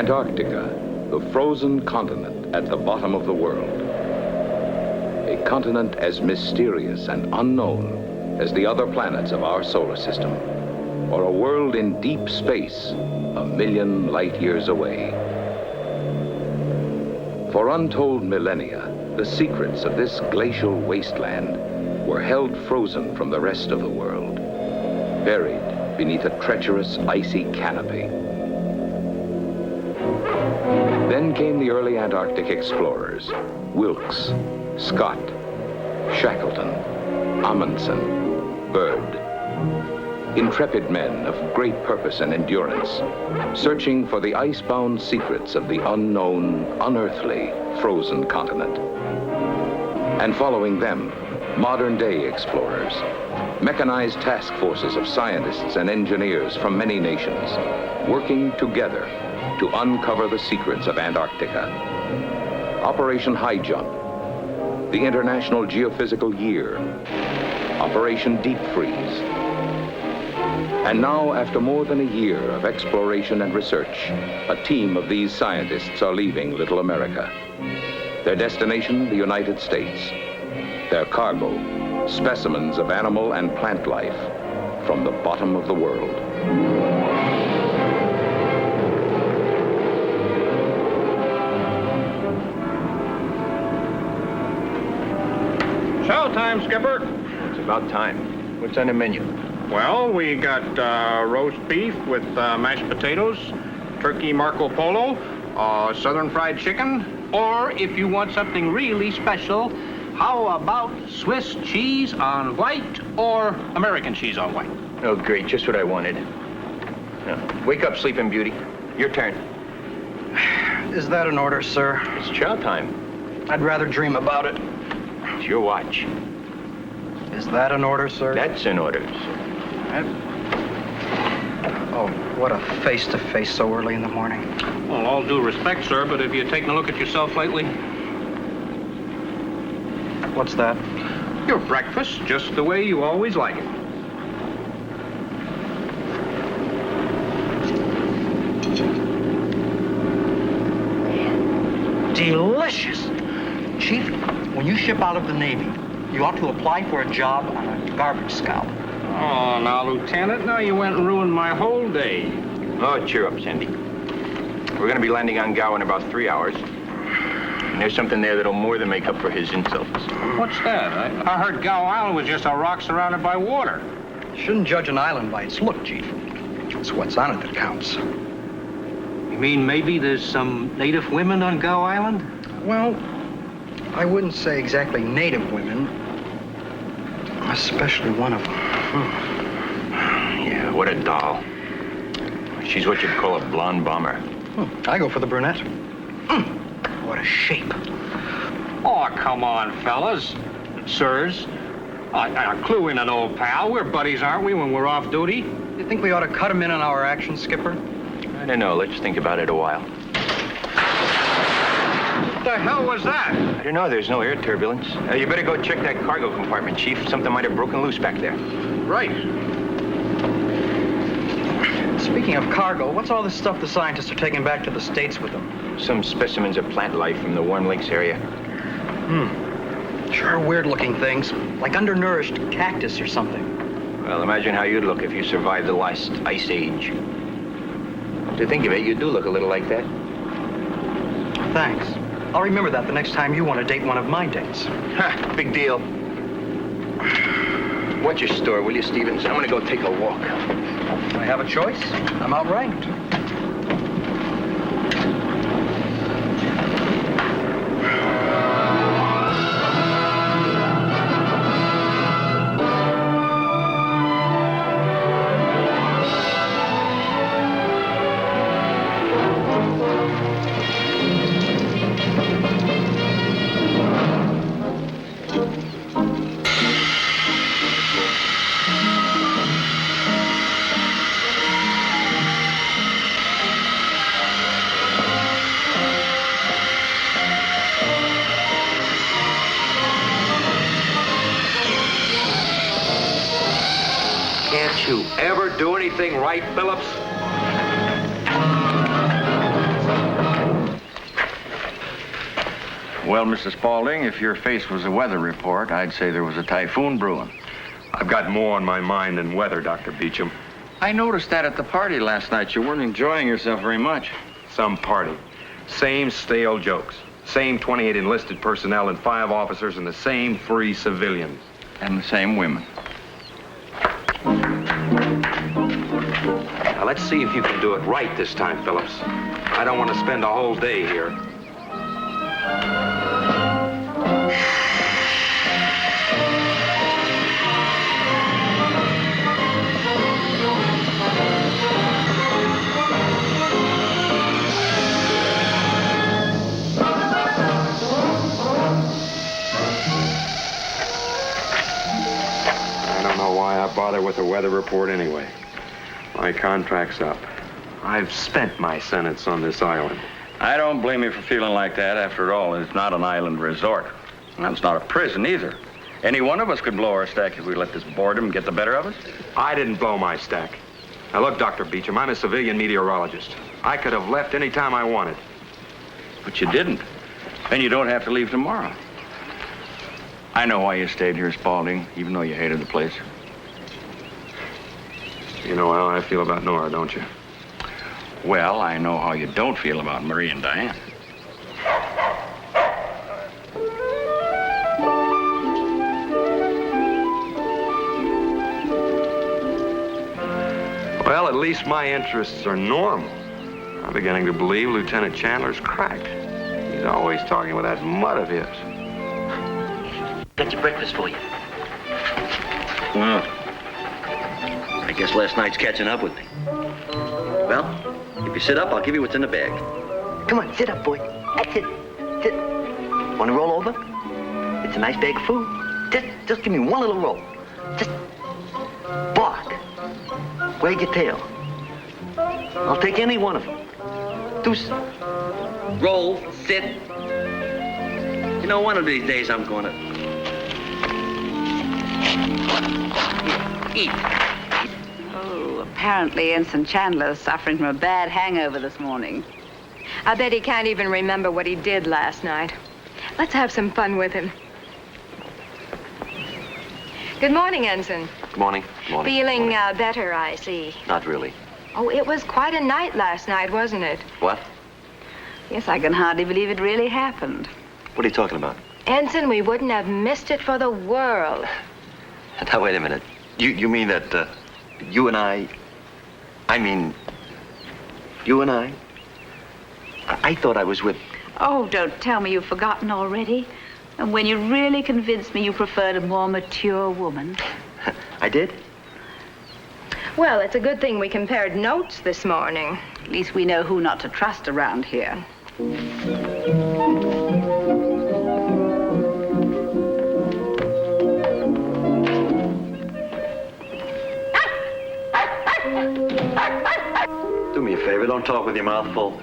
Antarctica, the frozen continent at the bottom of the world. A continent as mysterious and unknown as the other planets of our solar system, or a world in deep space, a million light years away. For untold millennia, the secrets of this glacial wasteland were held frozen from the rest of the world, buried beneath a treacherous, icy canopy. Then came the early Antarctic explorers, Wilkes, Scott, Shackleton, Amundsen, Byrd. Intrepid men of great purpose and endurance, searching for the icebound secrets of the unknown, unearthly, frozen continent. And following them, modern-day explorers, mechanized task forces of scientists and engineers from many nations, working together to uncover the secrets of Antarctica. Operation High Jump, the International Geophysical Year, Operation Deep Freeze. And now, after more than a year of exploration and research, a team of these scientists are leaving Little America. Their destination, the United States. Their cargo, specimens of animal and plant life from the bottom of the world. Showtime, Skipper. It's about time. What's on the menu? Well, we got roast beef with mashed potatoes, turkey Marco Polo, southern fried chicken, or if you want something really special, how about Swiss cheese on white or American cheese on white? Oh, great. Just what I wanted. Now, wake up, Sleeping Beauty. Your turn. Is that an order, sir? It's chow time. I'd rather dream about it. It's your watch. Is that an order, sir? That's an order. Oh, what a face-to-face so early in the morning. Well, all due respect, sir, but have you taken a look at yourself lately? What's that? Your breakfast, just the way you always like it. Delicious! Chief, when you ship out of the Navy, you ought to apply for a job on a garbage scow. Oh, now, Lieutenant, now you went and ruined my whole day. Oh, cheer up, Sandy. We're going to be landing on Gow in about 3 hours. And there's something there that'll more than make up for his insults. What's that? I heard Gow Island was just a rock surrounded by water. Shouldn't judge an island by its look, Chief. It's what's on it that counts. You mean maybe there's some native women on Gow Island? Well, I wouldn't say exactly native women, especially one of them. Yeah, what a doll. She's what you'd call a blonde bomber. I go for the brunette. What a shape. Oh, come on, fellas. Sirs. I clue in an old pal. We're buddies, aren't we, when we're off duty? You think we ought to cut him in on our actions, Skipper? I don't know. Let's think about it a while. What the hell was that? I don't know. There's no air turbulence. You better go check that cargo compartment, Chief. Something might have broken loose back there. Right. Speaking of cargo, what's all this stuff the scientists are taking back to the States with them? Some specimens of plant life from the Warm Lakes area. Sure weird-looking things, like undernourished cactus or something. Well, imagine how you'd look if you survived the last ice age. To think of it, you do look a little like that. Thanks. I'll remember that the next time you want to date one of my dates. Ha, big deal. Watch your store, will you, Stevens? I'm gonna go take a walk. I have a choice. I'm outranked. Can't you ever do anything right, Phillips? Well, Mr. Spaulding, if your face was a weather report, I'd say there was a typhoon brewing. I've got more on my mind than weather, Dr. Beecham. I noticed that at the party last night. You weren't enjoying yourself very much. Some party. Same stale jokes. Same 28 enlisted personnel and 5 officers and the same 3 civilians. And the same women. Now, let's see if you can do it right this time, Phillips. I don't want to spend a whole day here. I don't know why I bother with a weather report anyway. My contract's up. I've spent my sentence on this island. I don't blame you for feeling like that. After all, it's not an island resort. And it's not a prison either. Any one of us could blow our stack if we let this boredom get the better of us. I didn't blow my stack. Now look, Dr. Beecham, I'm a civilian meteorologist. I could have left any time I wanted. But you didn't. And you don't have to leave tomorrow. I know why you stayed here, Spaulding, even though you hated the place. You know how I feel about Nora, don't you? Well, I know how you don't feel about Marie and Diane. Well, at least my interests are normal. I'm beginning to believe Lieutenant Chandler's cracked. He's always talking with that mud of his. Got your breakfast for you. Well, I guess last night's catching up with me. Well, if you sit up, I'll give you what's in the bag. Come on, sit up, boy. That's it. Sit. Want to roll over? It's a nice bag of food. Just give me one little roll. Just bark. Wag your tail. I'll take any one of them. Deuce. Roll. Sit. You know, one of these days I'm going to... Eat. Oh, apparently Ensign Chandler's suffering from a bad hangover this morning. I bet he can't even remember what he did last night. Let's have some fun with him. Good morning, Ensign. Good morning. Good morning. Feeling better, I see. Not really. Oh, it was quite a night last night, wasn't it? What? Yes, I can hardly believe it really happened. What are you talking about? Ensign, we wouldn't have missed it for the world. Now, wait a minute. You mean that you and I mean, you and I thought I was with... Oh, don't tell me you've forgotten already. And when you really convinced me you preferred a more mature woman. I did? Well, it's a good thing we compared notes this morning. At least we know who not to trust around here. Do me a favor, don't talk with your mouth full.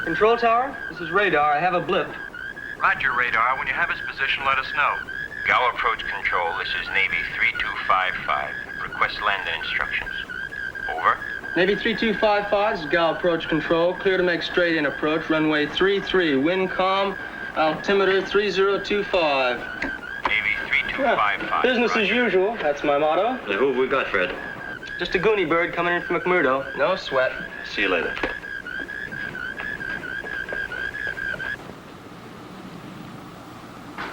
Control tower, this is radar. I have a blip. Roger, radar. When you have his position, let us know. GAO approach control. This is Navy 3255. Request landing instructions. Over. Navy 3255, this is GAO approach control. Clear to make straight in approach. Runway 33, wind calm, altimeter 3025. Navy 3255. Business as Roger. usual, that's my motto. Who have we got, Fred? Just a goonie bird coming in from McMurdo. No sweat. See you later.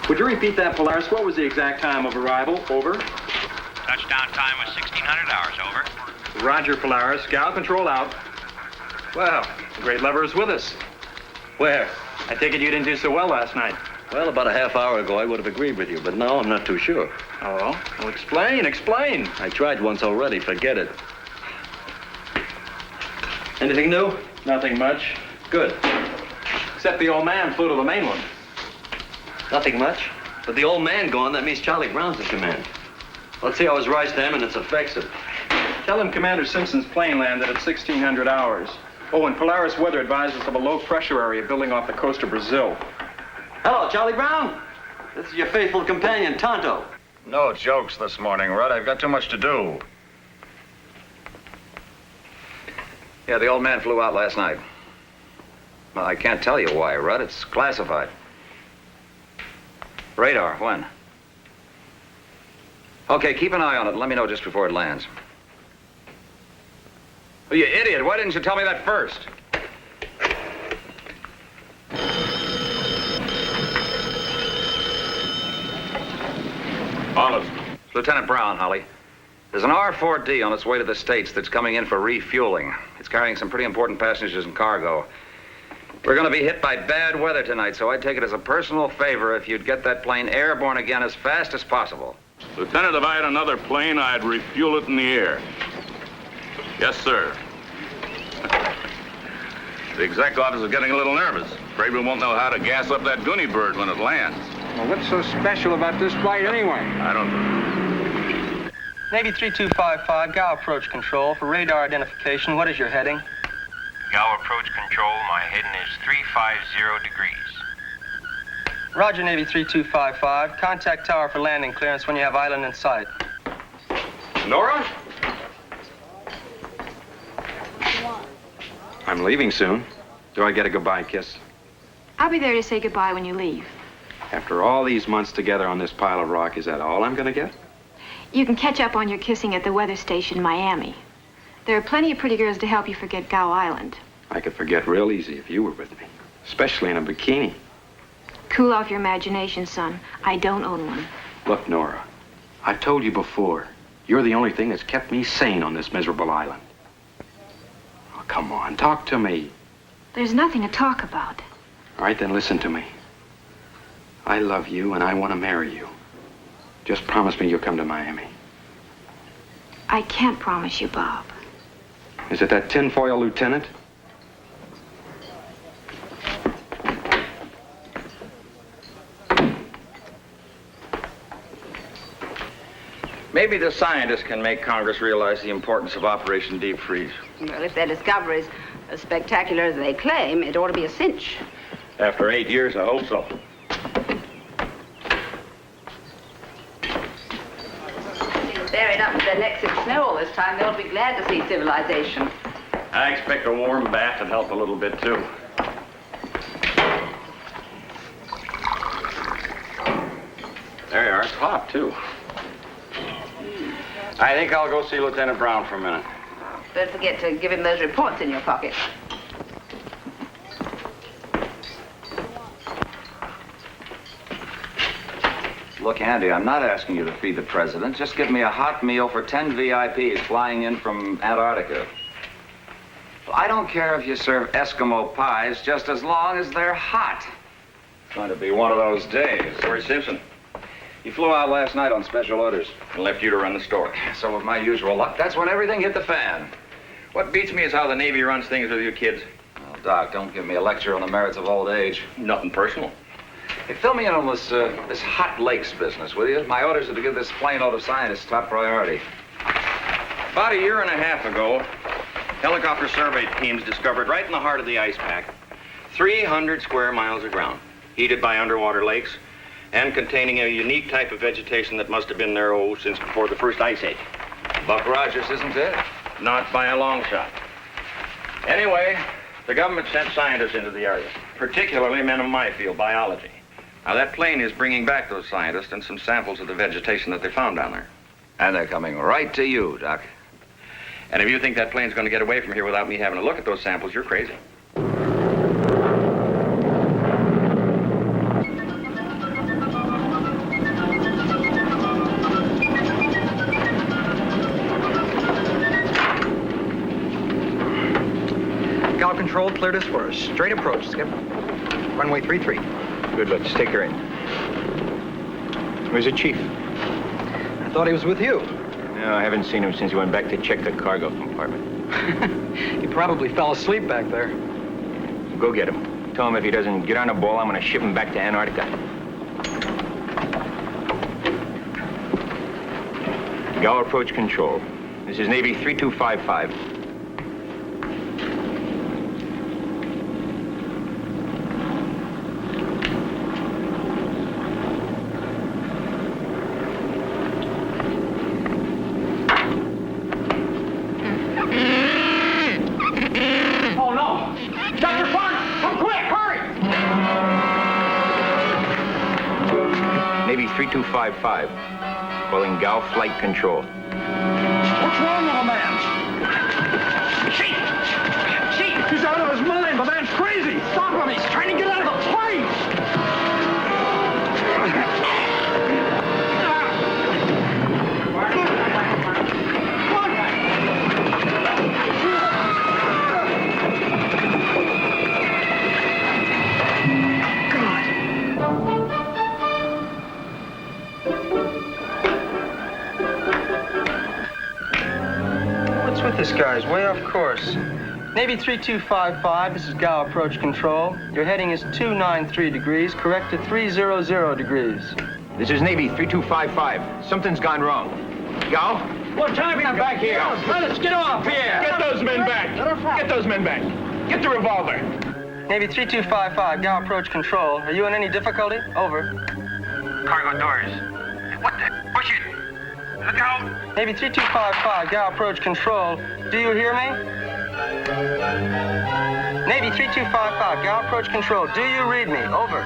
Would you repeat that, Polaris? What was the exact time of arrival? Over. Touchdown time was 1600 hours, over. Roger, Polaris. GAO control out. Well, the great lever is with us. Where? I take it you didn't do so well last night. Well, about a half hour ago, I would have agreed with you, but now I'm not too sure. Oh? Well, explain. I tried once already. Forget it. Anything new? Nothing much. Good. Except the old man flew to the mainland. Nothing much. But the old man gone, that means Charlie Brown's in command. Let's see how his rise to eminence affects it. Tell him Commander Simpson's plane landed at 1600 hours. Oh, and Polaris Weather advises of a low-pressure area building off the coast of Brazil. Hello, Charlie Brown. This is your faithful companion, Tonto. No jokes this morning, Rudd. I've got too much to do. Yeah, the old man flew out last night. Well, I can't tell you why, Rudd. It's classified. Radar, when? Okay, keep an eye on it and let me know just before it lands. Oh, you idiot. Why didn't you tell me that first? Olive. Lieutenant Brown, Holly. There's an R-4D on its way to the States that's coming in for refueling. It's carrying some pretty important passengers and cargo. We're going to be hit by bad weather tonight, so I'd take it as a personal favor if you'd get that plane airborne again as fast as possible. Lieutenant, if I had another plane, I'd refuel it in the air. Yes, sir. The exec office is getting a little nervous. Afraid we won't know how to gas up that Goonie bird when it lands. Well, what's so special about this flight anyway? I don't know. Navy 3255, GAO approach control. For radar identification, what is your heading? GAO approach control, my heading is 350 degrees. Roger, Navy 3255. Contact tower for landing clearance when you have island in sight. Nora? I'm leaving soon. Do I get a goodbye kiss? I'll be there to say goodbye when you leave. After all these months together on this pile of rock, is that all I'm gonna get? You can catch up on your kissing at the weather station in Miami. There are plenty of pretty girls to help you forget Gow Island. I could forget real easy if you were with me, especially in a bikini. Cool off your imagination, son. I don't own one. Look, Nora, I've told you before, you're the only thing that's kept me sane on this miserable island. Oh, come on, talk to me. There's nothing to talk about. All right, then listen to me. I love you and I want to marry you. Just promise me you'll come to Miami. I can't promise you, Bob. Is it that tinfoil lieutenant? Maybe the scientists can make Congress realize the importance of Operation Deep Freeze. Well, if their discovery is as spectacular as they claim, it ought to be a cinch. After 8 years, I hope so. Buried up to their necks in snow all this time, they'll be glad to see civilization. I expect a warm bath would help a little bit, too. There you are. It's hot, too. I think I'll go see Lieutenant Brown for a minute. Don't forget to give him those reports in your pocket. Look, Andy, I'm not asking you to feed the president. Just give me a hot meal for 10 VIPs flying in from Antarctica. I don't care if you serve Eskimo pies, just as long as they're hot. It's going to be one of those days. Where's Simpson? He flew out last night on special orders. And left you to run the store. So with my usual luck, that's when everything hit the fan. What beats me is how the Navy runs things with you kids. Well, Doc, don't give me a lecture on the merits of old age. Nothing personal. Hey, fill me in on this hot lakes business, will you? My orders are to give this plane load of scientists top priority. About a year and a half ago, helicopter survey teams discovered right in the heart of the ice pack 300 square miles of ground, heated by underwater lakes, and containing a unique type of vegetation that must have been there, since before the first ice age. Buck Rogers isn't it? Not by a long shot. Anyway, the government sent scientists into the area, particularly men of my field, biology. Now, that plane is bringing back those scientists and some samples of the vegetation that they found down there. And they're coming right to you, Doc. And if you think that plane's going to get away from here without me having a look at those samples, you're crazy. Gal Control cleared us for a straight approach, Skip. Runway 33. Good, let's take her in. Where's the chief? I thought he was with you. No, I haven't seen him since he went back to check the cargo compartment. He probably fell asleep back there. Go get him. Tell him if he doesn't get on a ball, I'm going to ship him back to Antarctica. Gow approach control. This is Navy 3255. 3255. Calling Gal Flight Control. What's wrong with the man? Chief! Chief! He's out of his mind! The man's crazy! Stop him! He's trying to get out of the plane! What's with this guy? He's way off course. Navy 3255, this is GAO approach control. Your heading is 293 degrees, correct to 300 degrees. This is Navy 3255. Something's gone wrong. Gal? What time is back here? Let's get off here! Get those men back! Get those men back! Get the revolver! Navy 3255, GAO approach control. Are you in any difficulty? Over. Cargo doors. What the? Push it! Look out! Navy 3255, GAO approach control. Do you hear me? Navy 3255, GAO approach control. Do you read me? Over.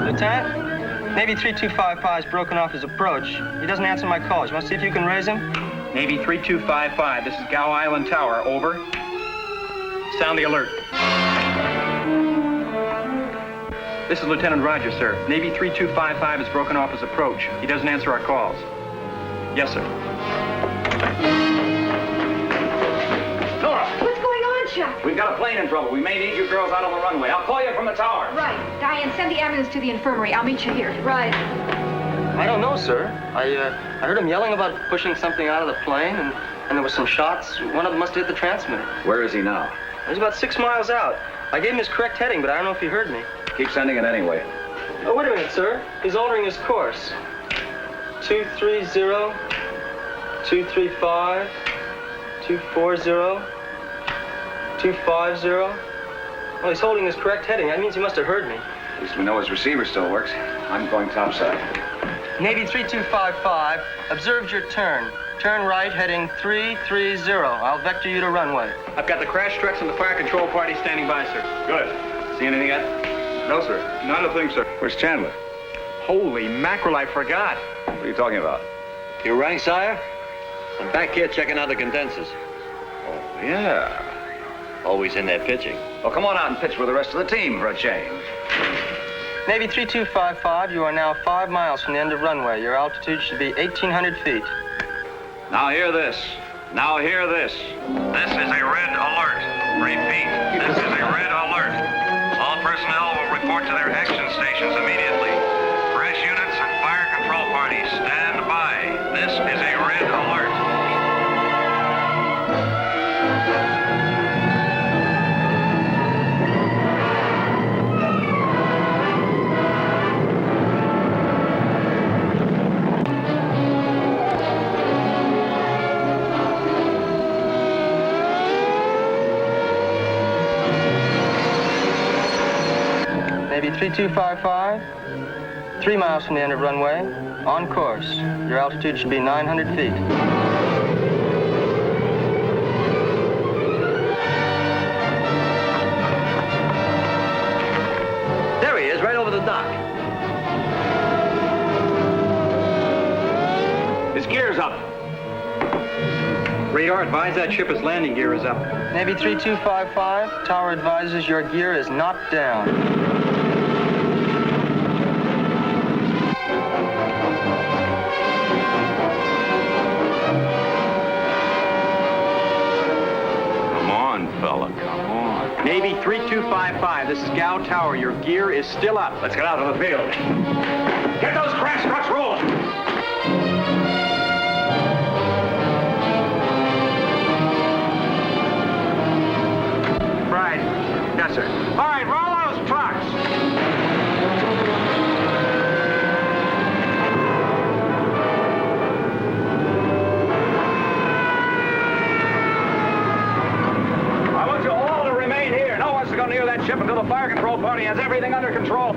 Lieutenant? Navy 3255's broken off his approach. He doesn't answer my calls. You want to see if you can raise him? Navy 3255, this is Gow Island Tower. Over. Sound the alert. This is Lieutenant Rogers, sir. Navy 3255 has broken off his approach. He doesn't answer our calls. Yes, sir. Nora! What's going on, Chuck? We've got a plane in trouble. We may need you girls out on the runway. I'll call you from the tower. Right. Diane, send the ambulance to the infirmary. I'll meet you here. Right. I don't know, sir. I heard him yelling about pushing something out of the plane, and there were some shots. One of them must have hit the transmitter. Where is he now? He's about 6 miles out. I gave him his correct heading, but I don't know if he heard me. Keep sending it anyway. Oh, wait a minute, sir. He's altering his course. 230, 235, 240, 250. Well, he's holding his correct heading. That means he must have heard me. At least we know his receiver still works. I'm going topside. Navy 3255, observed your turn. Turn right, heading 330. I'll vector you to runway. I've got the crash trucks and the fire control party standing by, sir. Good. See anything yet? No, sir. Not a thing, sir. Where's Chandler? Holy mackerel, I forgot. What are you talking about? You rang, sire? I'm back here checking out the condensers. Oh, yeah. Always in there pitching. Well, come on out and pitch with the rest of the team for a change. Navy 3255, you are now 5 miles from the end of runway. Your altitude should be 1,800 feet. Now hear this. Now hear this. This is a red alert. Repeat, this is a red alert. All personnel will report to their action stations immediately. Crash units and fire control parties, stand by. This is a red alert. Navy 3255, 3 miles from the end of runway, on course. Your altitude should be 900 feet. There he is, right over the dock. His gear's up. Radar, advise that ship his landing gear is up. Navy 3255, tower advises your gear is not down. Fella, come on. Navy 3255, this is Gow Tower. Your gear is still up. Let's get out of the field. Get those crash trucks rolling. Right. Yes, sir. All right, roll those trucks. Go near that ship until the fire control party has everything under control.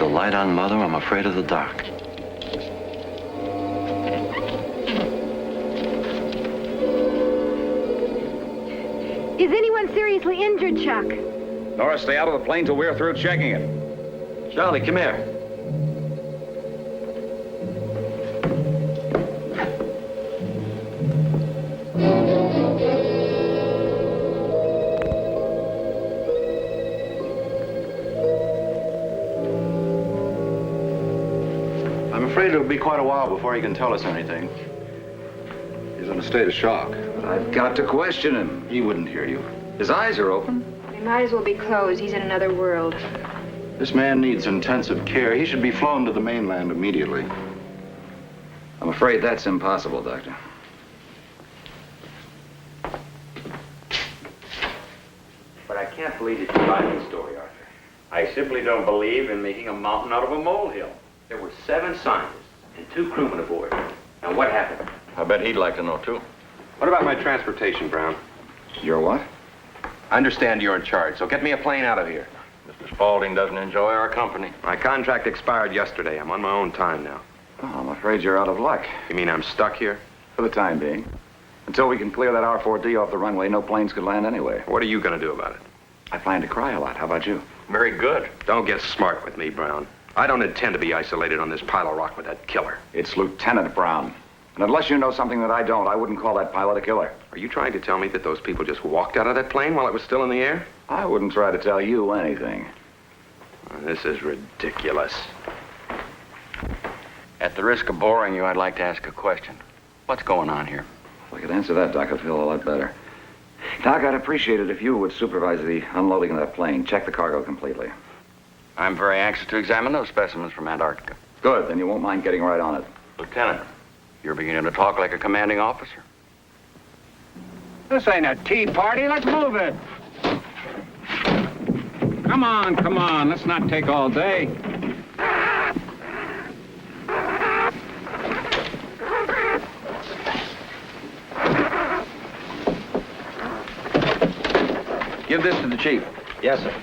the light on, Mother. I'm afraid of the dark. Is anyone seriously injured, Chuck? Nora, stay out of the plane till we're through checking it. Charlie, come here. I'm afraid it'll be quite a while before he can tell us anything. He's in a state of shock. I've got to question him. He wouldn't hear you. His eyes are open. They might as well be closed. He's in another world. This man needs intensive care. He should be flown to the mainland immediately. I'm afraid that's impossible, Doctor. But I can't believe it's a lying story, Arthur. I simply don't believe in making a mountain out of a molehill. There were 7 scientists and 2 crewmen aboard. Now what happened? I bet he'd like to know, too. What about my transportation, Brown? Your what? I understand you're in charge, so get me a plane out of here. Mr. Spaulding doesn't enjoy our company. My contract expired yesterday. I'm on my own time now. Oh, I'm afraid you're out of luck. You mean I'm stuck here? For the time being. Until we can clear that R4D off the runway, no planes could land anyway. What are you going to do about it? I plan to cry a lot. How about you? Very good. Don't get smart with me, Brown. I don't intend to be isolated on this pile of rock with that killer. It's Lieutenant Brown. And unless you know something that I don't, I wouldn't call that pilot a killer. Are you trying to tell me that those people just walked out of that plane while it was still in the air? I wouldn't try to tell you anything. This is ridiculous. At the risk of boring you, I'd like to ask a question. What's going on here? If I could answer that, Doc, I'd feel a lot better. Doc, I'd appreciate it if you would supervise the unloading of that plane. Check the cargo completely. I'm very anxious to examine those specimens from Antarctica. Good, then you won't mind getting right on it. Lieutenant, you're beginning to talk like a commanding officer. This ain't a tea party. Let's move it. Come on, come on. Let's not take all day. Give this to the chief. Yes, sir.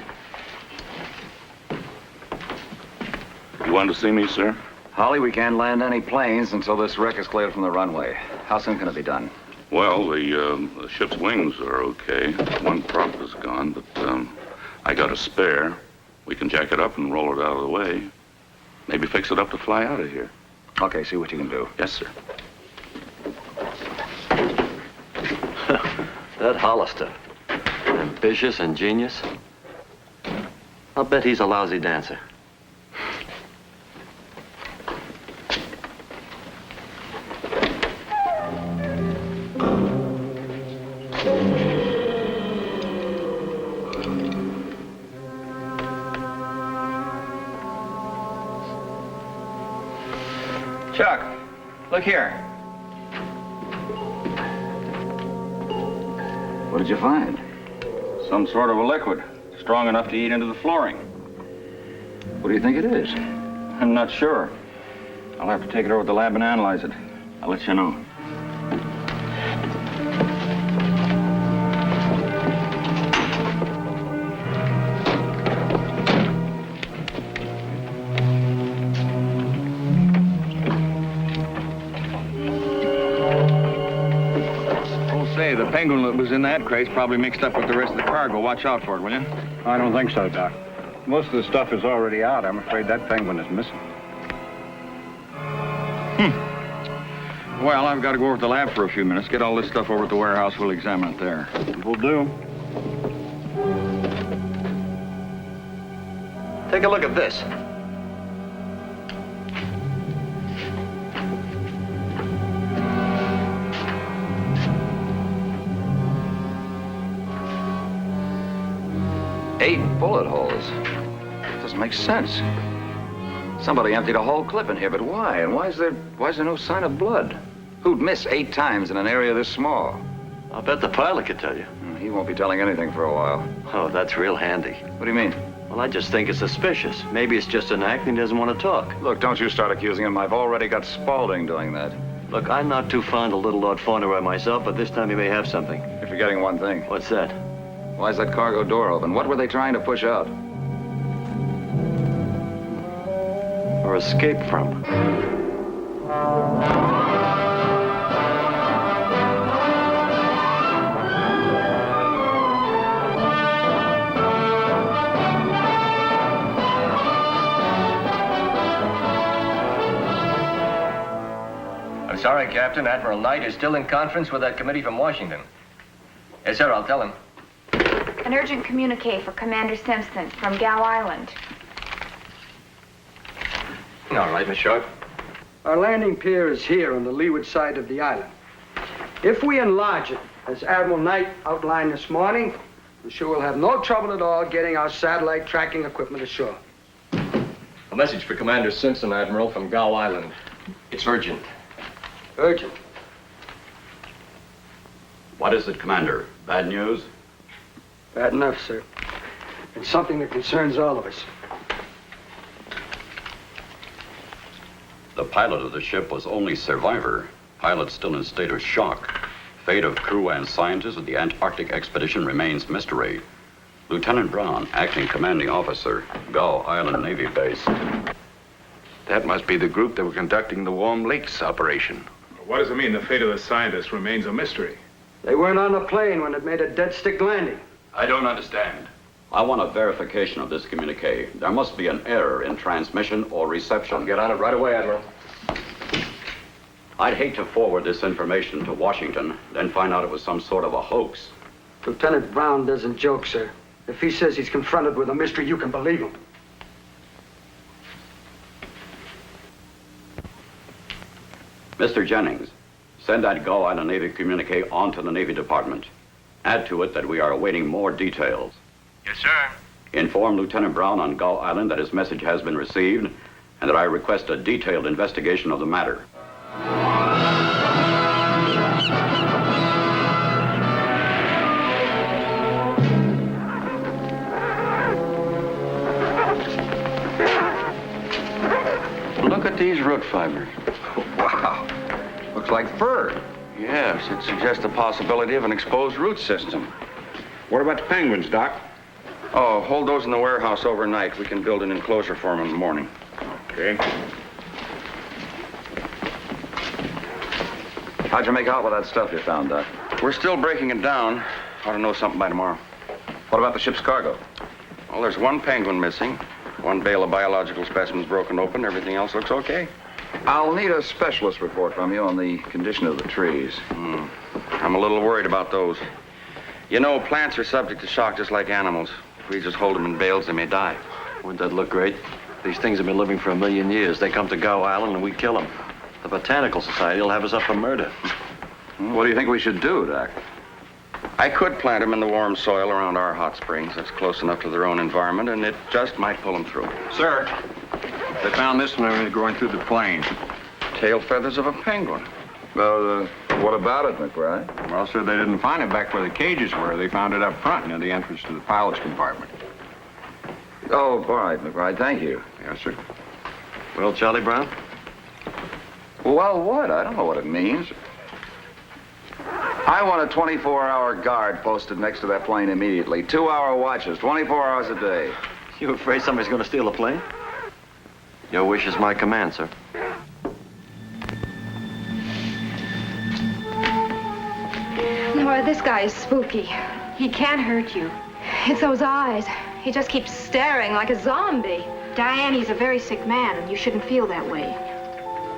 You want to see me, sir? Holly, we can't land any planes until this wreck is cleared from the runway. How soon can it be done? Well, the ship's wings are okay. One prop is gone, but I got a spare. We can jack it up and roll it out of the way. Maybe fix it up to fly out of here. Okay, see what you can do. Yes, sir. That Hollister. Ambitious, ingenious. I'll bet he's a lousy dancer. Chuck, look here. What did you find? Some sort of a liquid, strong enough to eat into the flooring. What do you think it is? I'm not sure. I'll have to take it over to the lab and analyze it. I'll let you know. The penguin that was in that crate's probably mixed up with the rest of the cargo. Watch out for it, will you? I don't think so, Doc. Most of the stuff is already out. I'm afraid that penguin is missing. Well, I've got to go over to the lab for a few minutes. Get all this stuff over at the warehouse. We'll examine it there. Will do. Take a look at this. Eight bullet holes. Doesn't make sense. Somebody emptied a whole clip in here, but why? And why is there no sign of blood? Who'd miss 8 times in an area this small? I'll bet the pilot could tell you. He won't be telling anything for a while. Oh, that's real handy. What do you mean? Well, I just think it's suspicious. Maybe it's just an act and he doesn't want to talk. Look, don't you start accusing him. I've already got Spaulding doing that. Look, I'm not too fond of little Lord Fauntleroy myself, but this time he may have something. You're forgetting one thing. What's that? Why is that cargo door open? What were they trying to push out? or escape from. I'm sorry, Captain. Admiral Knight is still in conference with that committee from Washington. Yes, sir, I'll tell him. An urgent communique for Commander Simpson from Gow Island. All right, Miss Sharp. Our landing pier is here on the leeward side of the island. If we enlarge it, as Admiral Knight outlined this morning, I'm sure we'll have no trouble at all getting our satellite tracking equipment ashore. A message for Commander Simpson, Admiral, from Gow Island. It's urgent. Urgent. What is it, Commander? Bad news? Bad enough, sir. It's something that concerns all of us. The pilot of the ship was only survivor. Pilot still in state of shock. Fate of crew and scientists of the Antarctic expedition remains mystery. Lieutenant Brown, acting commanding officer, Gow Island Navy Base. That must be the group that were conducting the Warm Lakes operation. What does it mean the fate of the scientists remains a mystery? They weren't on the plane when it made a dead stick landing. I don't understand. I want a verification of this communique. There must be an error in transmission or reception. I'll get on it right away, Admiral. I'd hate to forward this information to Washington, then find out it was some sort of a hoax. Lieutenant Brown doesn't joke, sir. If he says he's confronted with a mystery, you can believe him. Mr. Jennings, send that Gow Island Navy communique on to the Navy Department. Add to it that we are awaiting more details. Yes, sir. Inform Lieutenant Brown on Gow Island that his message has been received and that I request a detailed investigation of the matter. Look at these root fibers. Wow. Looks like fur. Yes, it suggests the possibility of an exposed root system. What about the penguins, Doc? Oh, hold those in the warehouse overnight. We can build an enclosure for them in the morning. Okay. How'd you make out with that stuff you found, Doc? We're still breaking it down. Ought to know something by tomorrow. What about the ship's cargo? Well, there's one penguin missing. One bale of biological specimens broken open. Everything else looks okay. I'll need a specialist report from you on the condition of the trees. I'm a little worried about those. You know, plants are subject to shock just like animals. If we just hold them in bales, they may die. Wouldn't that look great? These things have been living for 1,000,000 years. They come to Gow Island and we kill them. The Botanical Society will have us up for murder. What do you think we should do, Doc? I could plant them in the warm soil around our hot springs. That's close enough to their own environment, and it just might pull them through. Sir, they found this one growing through the plain. Tail feathers of a penguin. Well, what about it, McBride? Well, sir, they didn't find it back where the cages were. They found it up front near the entrance to the pilot's compartment. Oh, all right, McBride, thank you. Yes, sir. Well, Charlie Brown? Well, what? I don't know what it means. I want a 24-hour guard posted next to that plane immediately. 2-hour watches, 24 hours a day. You afraid somebody's going to steal the plane? Your wish is my command, sir. Nora, this guy is spooky. He can't hurt you. It's those eyes. He just keeps staring like a zombie. Diane, he's a very sick man, and you shouldn't feel that way.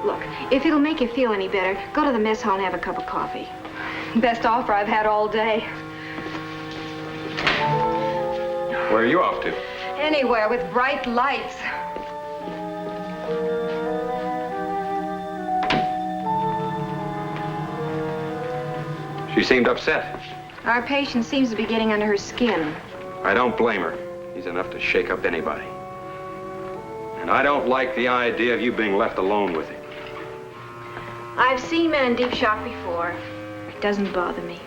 Look, if it'll make you feel any better, go to the mess hall and have a cup of coffee. Best offer I've had all day. Where are you off to? Anywhere with bright lights. She seemed upset. Our patient seems to be getting under her skin. I don't blame her. He's enough to shake up anybody. And I don't like the idea of you being left alone with him. I've seen men in deep shock before. It doesn't bother me.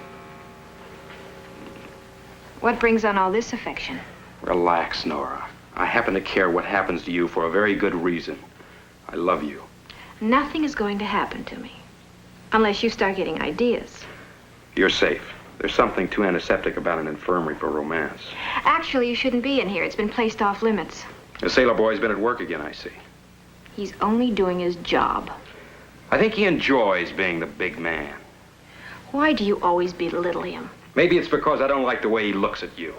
What brings on all this affection? Relax, Nora. I happen to care what happens to you for a very good reason. I love you. Nothing is going to happen to me. Unless you start getting ideas. You're safe. There's something too antiseptic about an infirmary for romance. Actually, you shouldn't be in here. It's been placed off limits. The sailor boy's been at work again, I see. He's only doing his job. I think he enjoys being the big man. Why do you always belittle him? Maybe it's because I don't like the way he looks at you.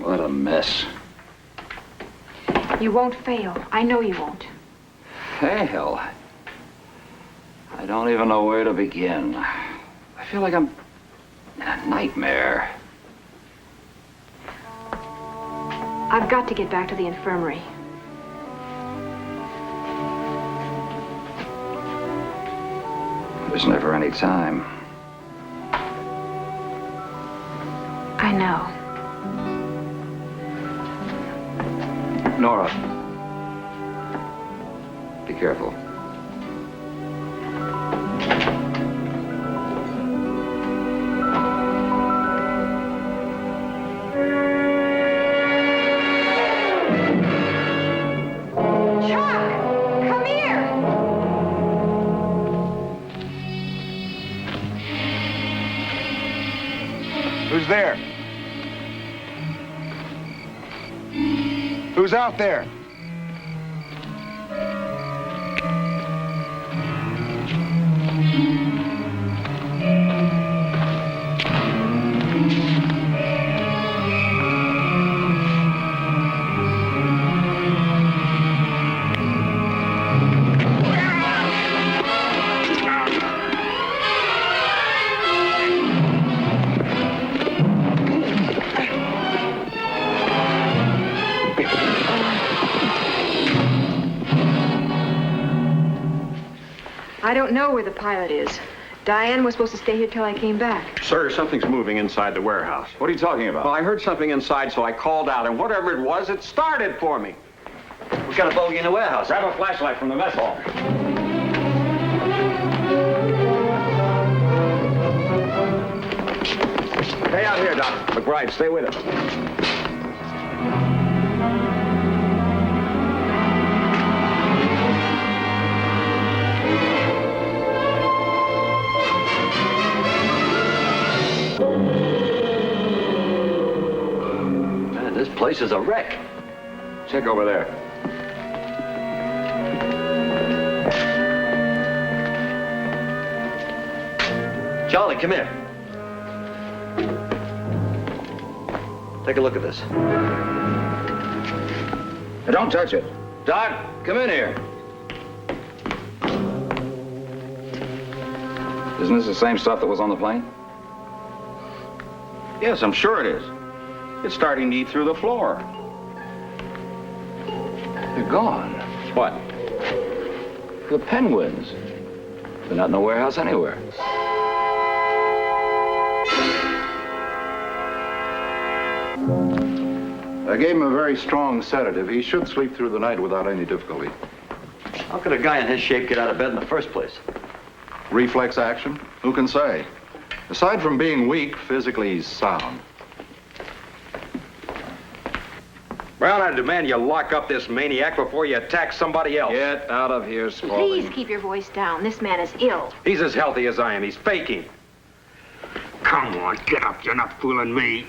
What a mess. You won't fail. I know you won't. Hell. I don't even know where to begin. I feel like I'm in a nightmare. I've got to get back to the infirmary. There's never any time. I know. Nora. Be careful. Come here! Who's there? Who's out there? I don't know where the pilot is. Diane was supposed to stay here till I came back. Sir, something's moving inside the warehouse. What are you talking about? Well, I heard something inside, so I called out, and whatever it was, it started for me. We got a bogey in the warehouse. Grab a flashlight from the mess hall. Stay out here, Doc. McBride, stay with him. Man, this place is a wreck. Check over there. Charlie, come here. Take a look at this. Now, don't touch it. Doc, come in here. Isn't this the same stuff that was on the plane? Yes, I'm sure it is. It's starting to eat through the floor. They're gone. What? The penguins. They're not in the warehouse anywhere. I gave him a very strong sedative. He should sleep through the night without any difficulty. How could a guy in his shape get out of bed in the first place? Reflex action? Who can say? Aside from being weak, physically he's sound. Brown, I demand you lock up this maniac before you attack somebody else. Get out of here, Spaulding. Please keep your voice down. This man is ill. He's as healthy as I am. He's faking. Come on, get up. You're not fooling me.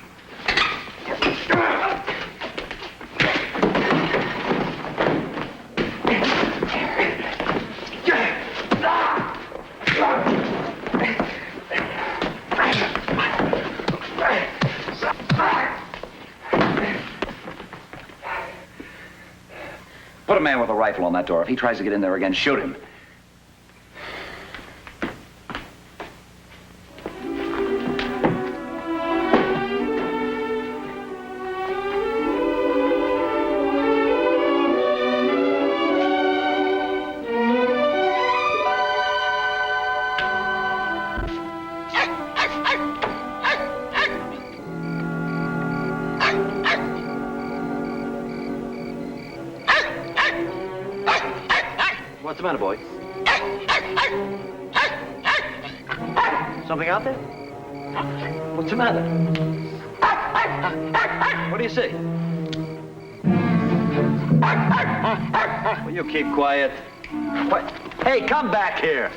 Put a man with a rifle on that door. If he tries to get in there again, shoot him. What's the matter, boy? Something out there? What's the matter? What do you see? Will you keep quiet? What? Hey, come back here!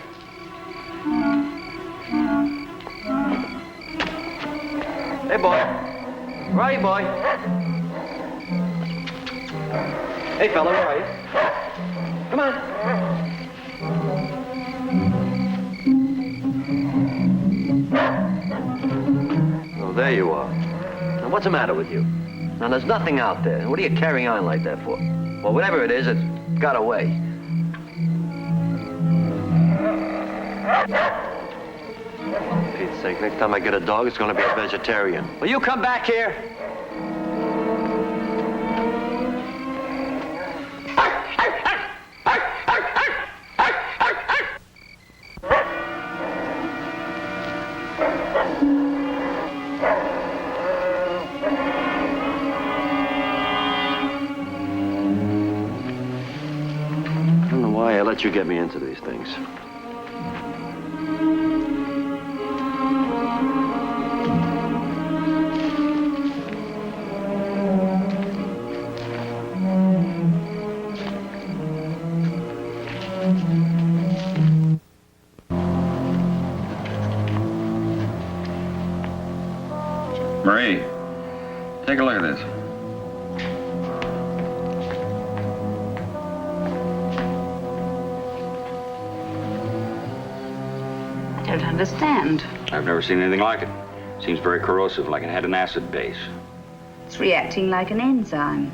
Hey, boy. Where are you, boy? Hey, fella, where are you? Come on. Oh, there you are. Now, what's the matter with you? Now, there's nothing out there. What are you carrying on like that for? Well, whatever it is, it's got away. For Pete's sake, next time I get a dog, it's going to be a vegetarian. Will you come back here? Let you get me into these things. Marie, take a look at this. I don't understand. I've never seen anything like it. Seems very corrosive, like it had an acid base. It's reacting like an enzyme.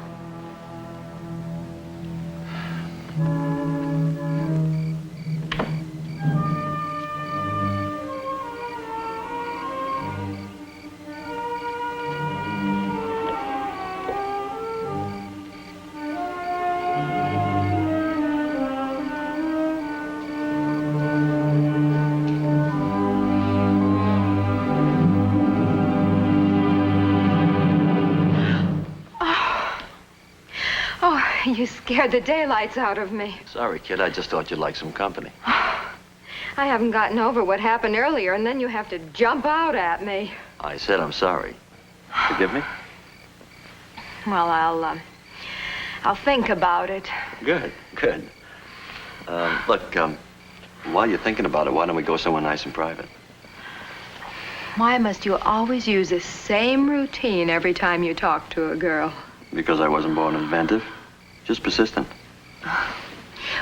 You scared the daylights out of me. Sorry, kid. I just thought you'd like some company. I haven't gotten over what happened earlier, and then you have to jump out at me. I said I'm sorry. Forgive me? Well, I'll think about it. Good, good. Look, while you're thinking about it, why don't we go somewhere nice and private? Why must you always use the same routine every time you talk to a girl? Because I wasn't born inventive. Just persistent.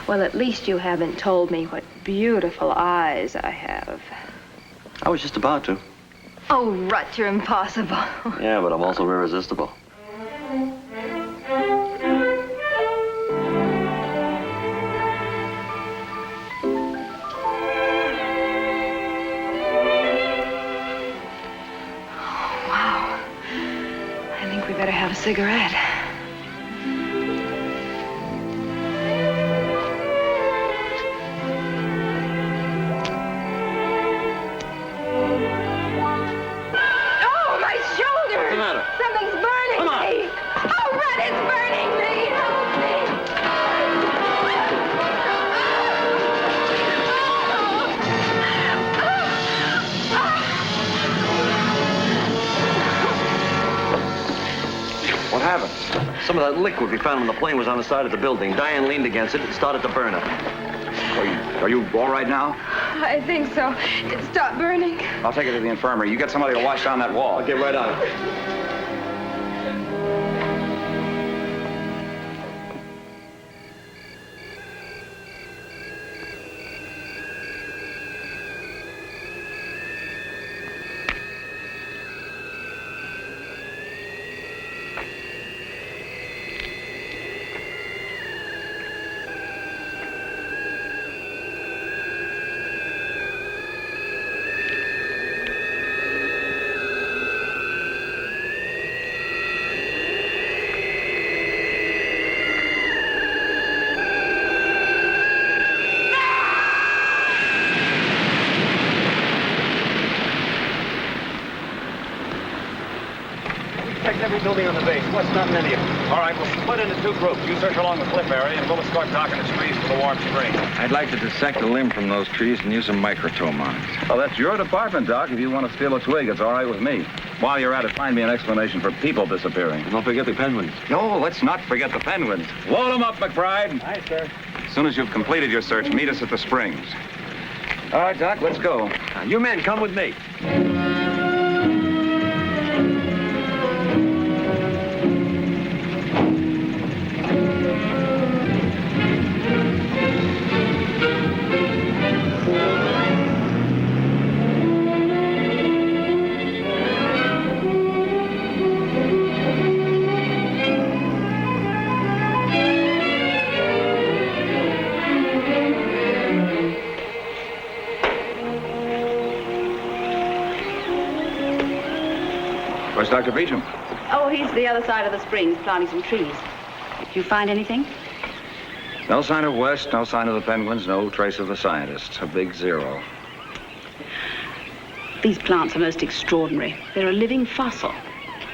Well, at least you haven't told me what beautiful eyes I have. I was just about to. Oh, rut, you're impossible. Yeah, but I'm also irresistible. Wow. I think we better have a cigarette. Something's burning me. Oh, Rut, it's burning me. Help me. What happened? Some of that liquid we found when the plane was on the side of the building. Diane leaned against it and started to burn up. Are you all right now? I think so. It stopped burning. I'll take it to the infirmary. You get somebody to wash down that wall. I'll get right on it. every building on the base. What's not in any of them? All right, we'll split into two groups. You search along the cliff area, and we'll escort Doc and his trees to the warm spring. I'd like to dissect a limb from those trees and use a microtome on it. Well, that's your department, Doc. If you want to steal a twig, it's all right with me. While you're at it, find me an explanation for people disappearing. Don't forget the penguins. No, let's not forget the penguins. Load them up, McBride. Aye, sir. As soon as you've completed your search, meet us at the springs. All right, Doc, let's go. You men, come with me. Where's Dr. Beecham? Oh, he's the other side of the springs planting some trees. Did you find anything? No sign of West, no sign of the penguins, no trace of the scientists. A big zero. These plants are most extraordinary. They're a living fossil,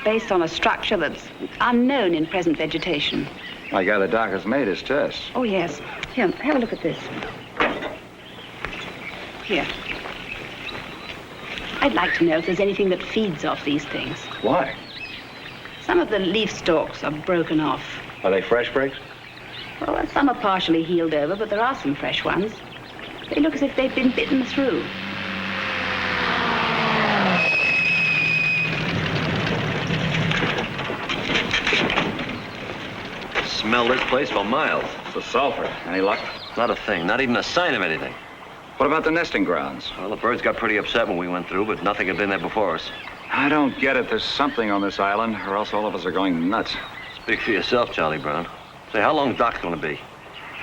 based on a structure that's unknown in present vegetation. I gather Doc has made his tests. Oh, yes. Here, have a look at this. Here. I'd like to know if there's anything that feeds off these things. Why? Some of the leaf stalks are broken off. Are they fresh breaks? Well, some are partially healed over, but there are some fresh ones. They look as if they've been bitten through. Smell this place for miles. It's the sulfur. Any luck? Not a thing, not even a sign of anything. What about the nesting grounds? Well, the birds got pretty upset when we went through, but nothing had been there before us. I don't get it. There's something on this island, or else all of us are going nuts. Speak for yourself, Charlie Brown. Say, how long Doc's gonna be?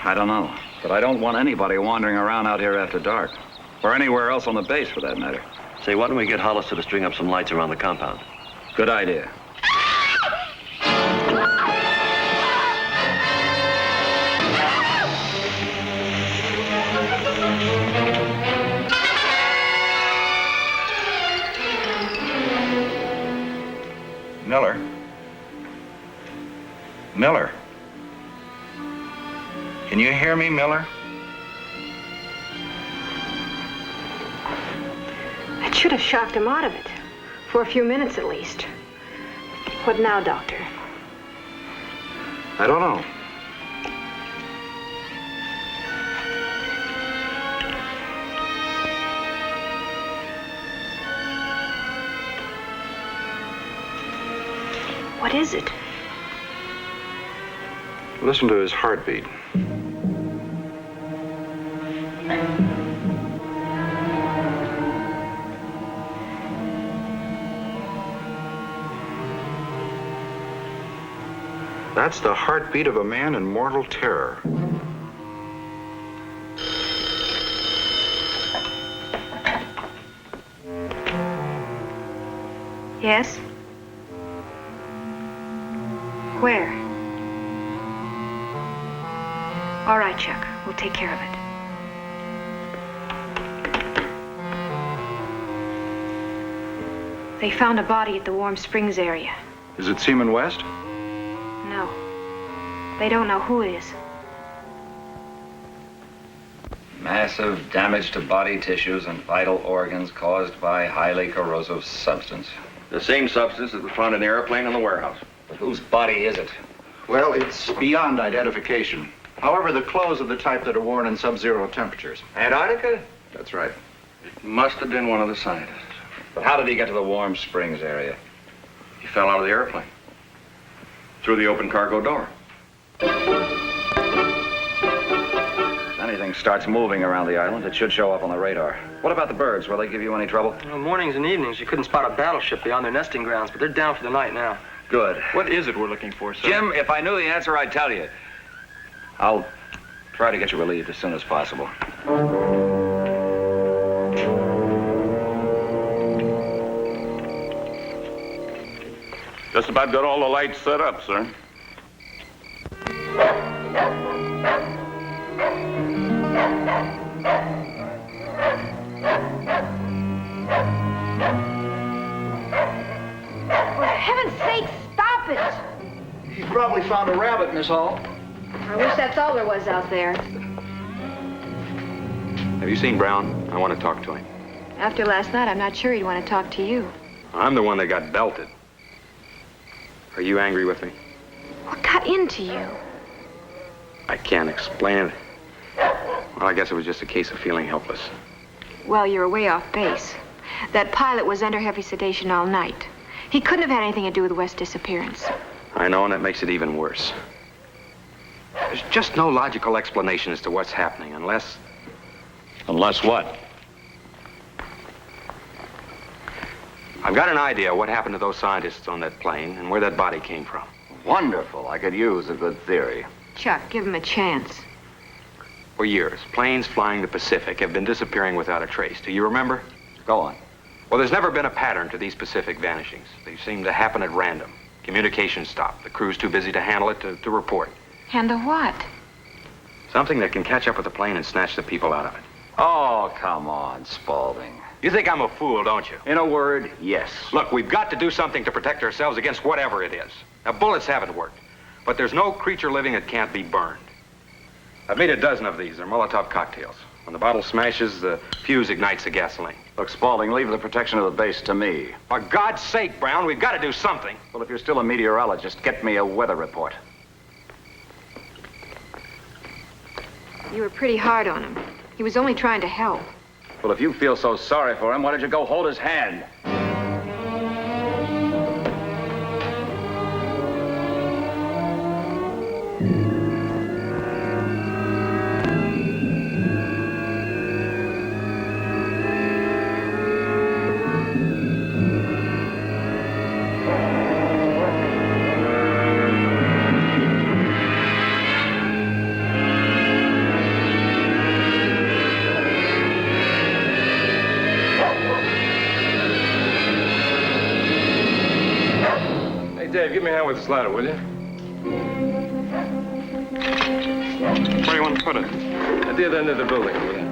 I don't know, but I don't want anybody wandering around out here after dark. Or anywhere else on the base, for that matter. Say, why don't we get Hollister to string up some lights around the compound? Good idea. Miller? Miller? Can you hear me, Miller? That should have shocked him out of it. For a few minutes at least. What now, Doctor? I don't know. What is it? Listen to his heartbeat. That's the heartbeat of a man in mortal terror. Yes? Where? All right, Chuck. We'll take care of it. They found a body at the Warm Springs area. Is it Seaman West? No. They don't know who it is. Massive damage to body tissues and vital organs caused by highly corrosive substance. The same substance that was found in the airplane in the warehouse. But whose body is it? Well, it's beyond identification. However, the clothes of the type that are worn in sub-zero temperatures. Antarctica? That's right. It must have been one of the scientists. But how did he get to the Warm Springs area? He fell out of the airplane. Through the open cargo door. If anything starts moving around the island, it should show up on the radar. What about the birds? Will they give you any trouble? Well, mornings and evenings, you couldn't spot a battleship beyond their nesting grounds, but they're down for the night now. Good. What is it we're looking for, sir? Jim, if I knew the answer, I'd tell you. I'll try to get you relieved as soon as possible. Just about got all the lights set up, sir. For heaven's sake, stop probably found a rabbit, Miss Hall. I wish that's all there was out there. Have you seen Brown? I want to talk to him. After last night, I'm not sure he'd want to talk to you. I'm the one that got belted. Are you angry with me? What got into you? I can't explain it. Well, I guess it was just a case of feeling helpless. Well, you were way off base. That pilot was under heavy sedation all night. He couldn't have had anything to do with West's disappearance. I know, and it makes it even worse. There's just no logical explanation as to what's happening, unless... Unless what? I've got an idea what happened to those scientists on that plane and where that body came from. Wonderful. I could use a good theory. Chuck, give him a chance. For years, planes flying the Pacific have been disappearing without a trace. Do you remember? Go on. Well, there's never been a pattern to these Pacific vanishings. They seem to happen at random. Communication stopped. The crew's too busy to handle it to report. Handle what? Something that can catch up with the plane and snatch the people out of it. Oh, come on, Spaulding. You think I'm a fool, don't you? In a word, yes. Look, we've got to do something to protect ourselves against whatever it is. Now, bullets haven't worked, but there's no creature living that can't be burned. I've made a dozen of these. They're Molotov cocktails. When the bottle smashes, the fuse ignites the gasoline. Look, Spaulding, leave the protection of the base to me. For God's sake, Brown, we've got to do something. Well, if you're still a meteorologist, get me a weather report. You were pretty hard on him. He was only trying to help. Well, if you feel so sorry for him, why don't you go hold his hand? Dave, give me a hand with the slider, will you? Where do you want to put it? At the other end of the building, over there.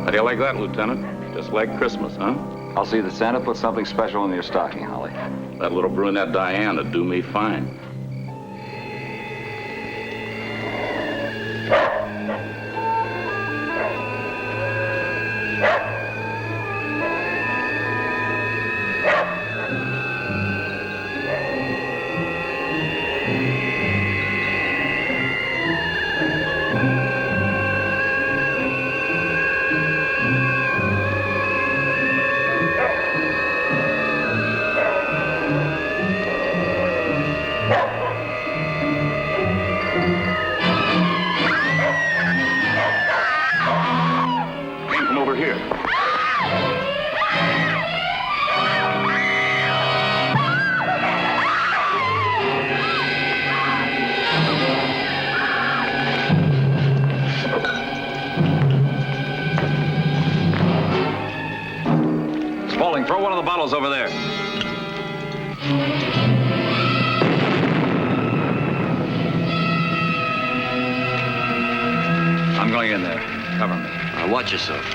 How do you like that, Lieutenant? Just like Christmas, huh? I'll see that Santa puts something special in your stocking, Holly. That little brunette Diane would do me fine. Throw one of the bottles over there. I'm going in there. Cover me. Watch yourself.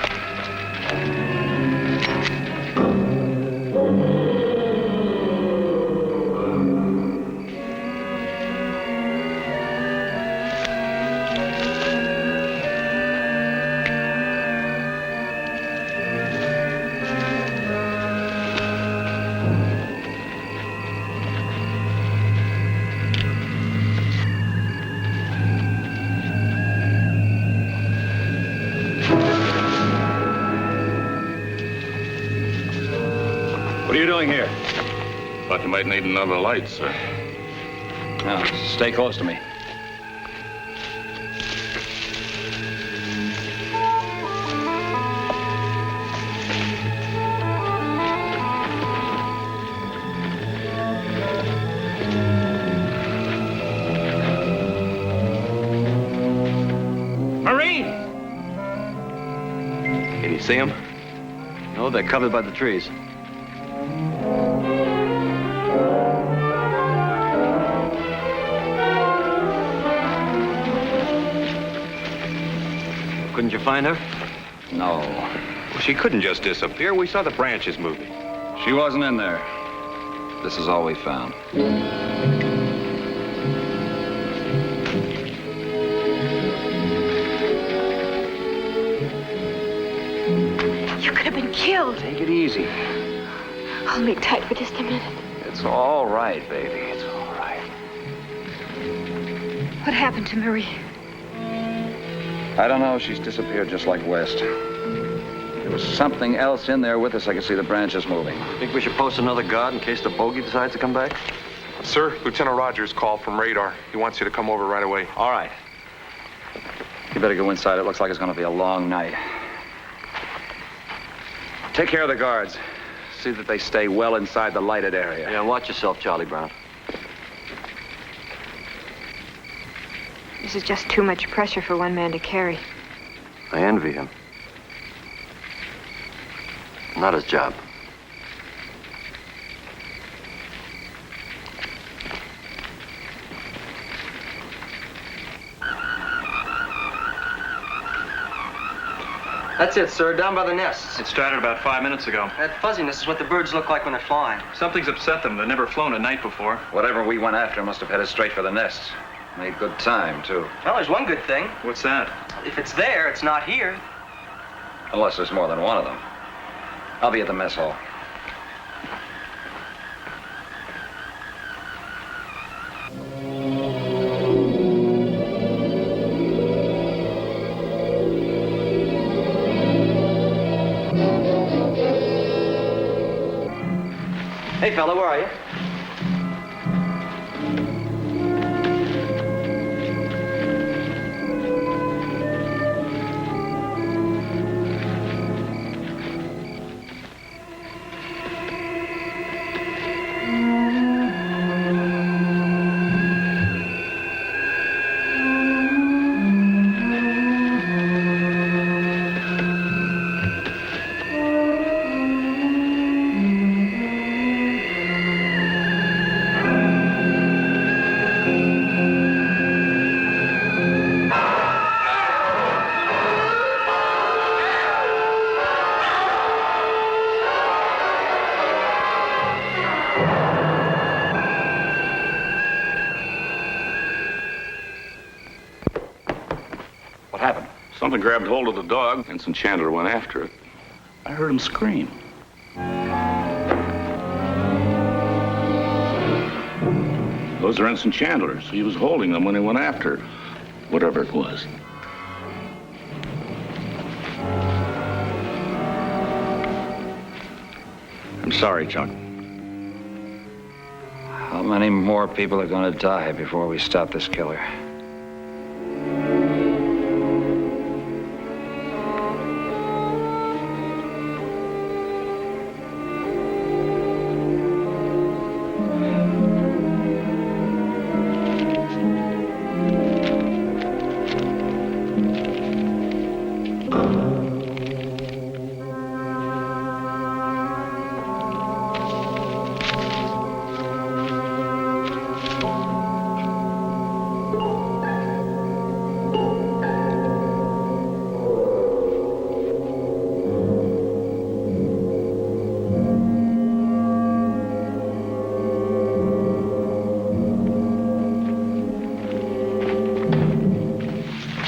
What are you doing here? Thought you might need another light, sir. Now, stay close to me. Marie! Can you see them? No, they're covered by the trees. Couldn't you find her? No. Well, she couldn't just disappear. We saw the branches moving. She wasn't in there. This is all we found. You could have been killed. Take it easy. Hold me tight for just a minute. It's all right, baby. It's all right. What happened to Marie? I don't know. She's disappeared just like West. There was something else in there with us. I could see the branches moving. Think we should post another guard in case the bogey decides to come back? Sir, Lieutenant Rogers called from radar. He wants you to come over right away. All right. You better go inside. It looks like it's going to be a long night. Take care of the guards. See that they stay well inside the lighted area. Yeah, watch yourself, Charlie Brown. This is just too much pressure for one man to carry. I envy him. Not his job. That's it, sir, down by the nests. It started about 5 minutes ago. That fuzziness is what the birds look like when they're flying. Something's upset them. They've never flown at night before. Whatever we went after must have headed straight for the nests. Made good time, too. Well, there's one good thing. What's that? If it's there, it's not here. Unless there's more than one of them. I'll be at the mess hall. Hey, fella, where are you? What happened? Something grabbed hold of the dog. Ensign Chandler went after it. I heard him scream. Those are Ensign Chandler's. He was holding them when he went after whatever it was. I'm sorry, Chuck. How many more people are going to die before we stop this killer?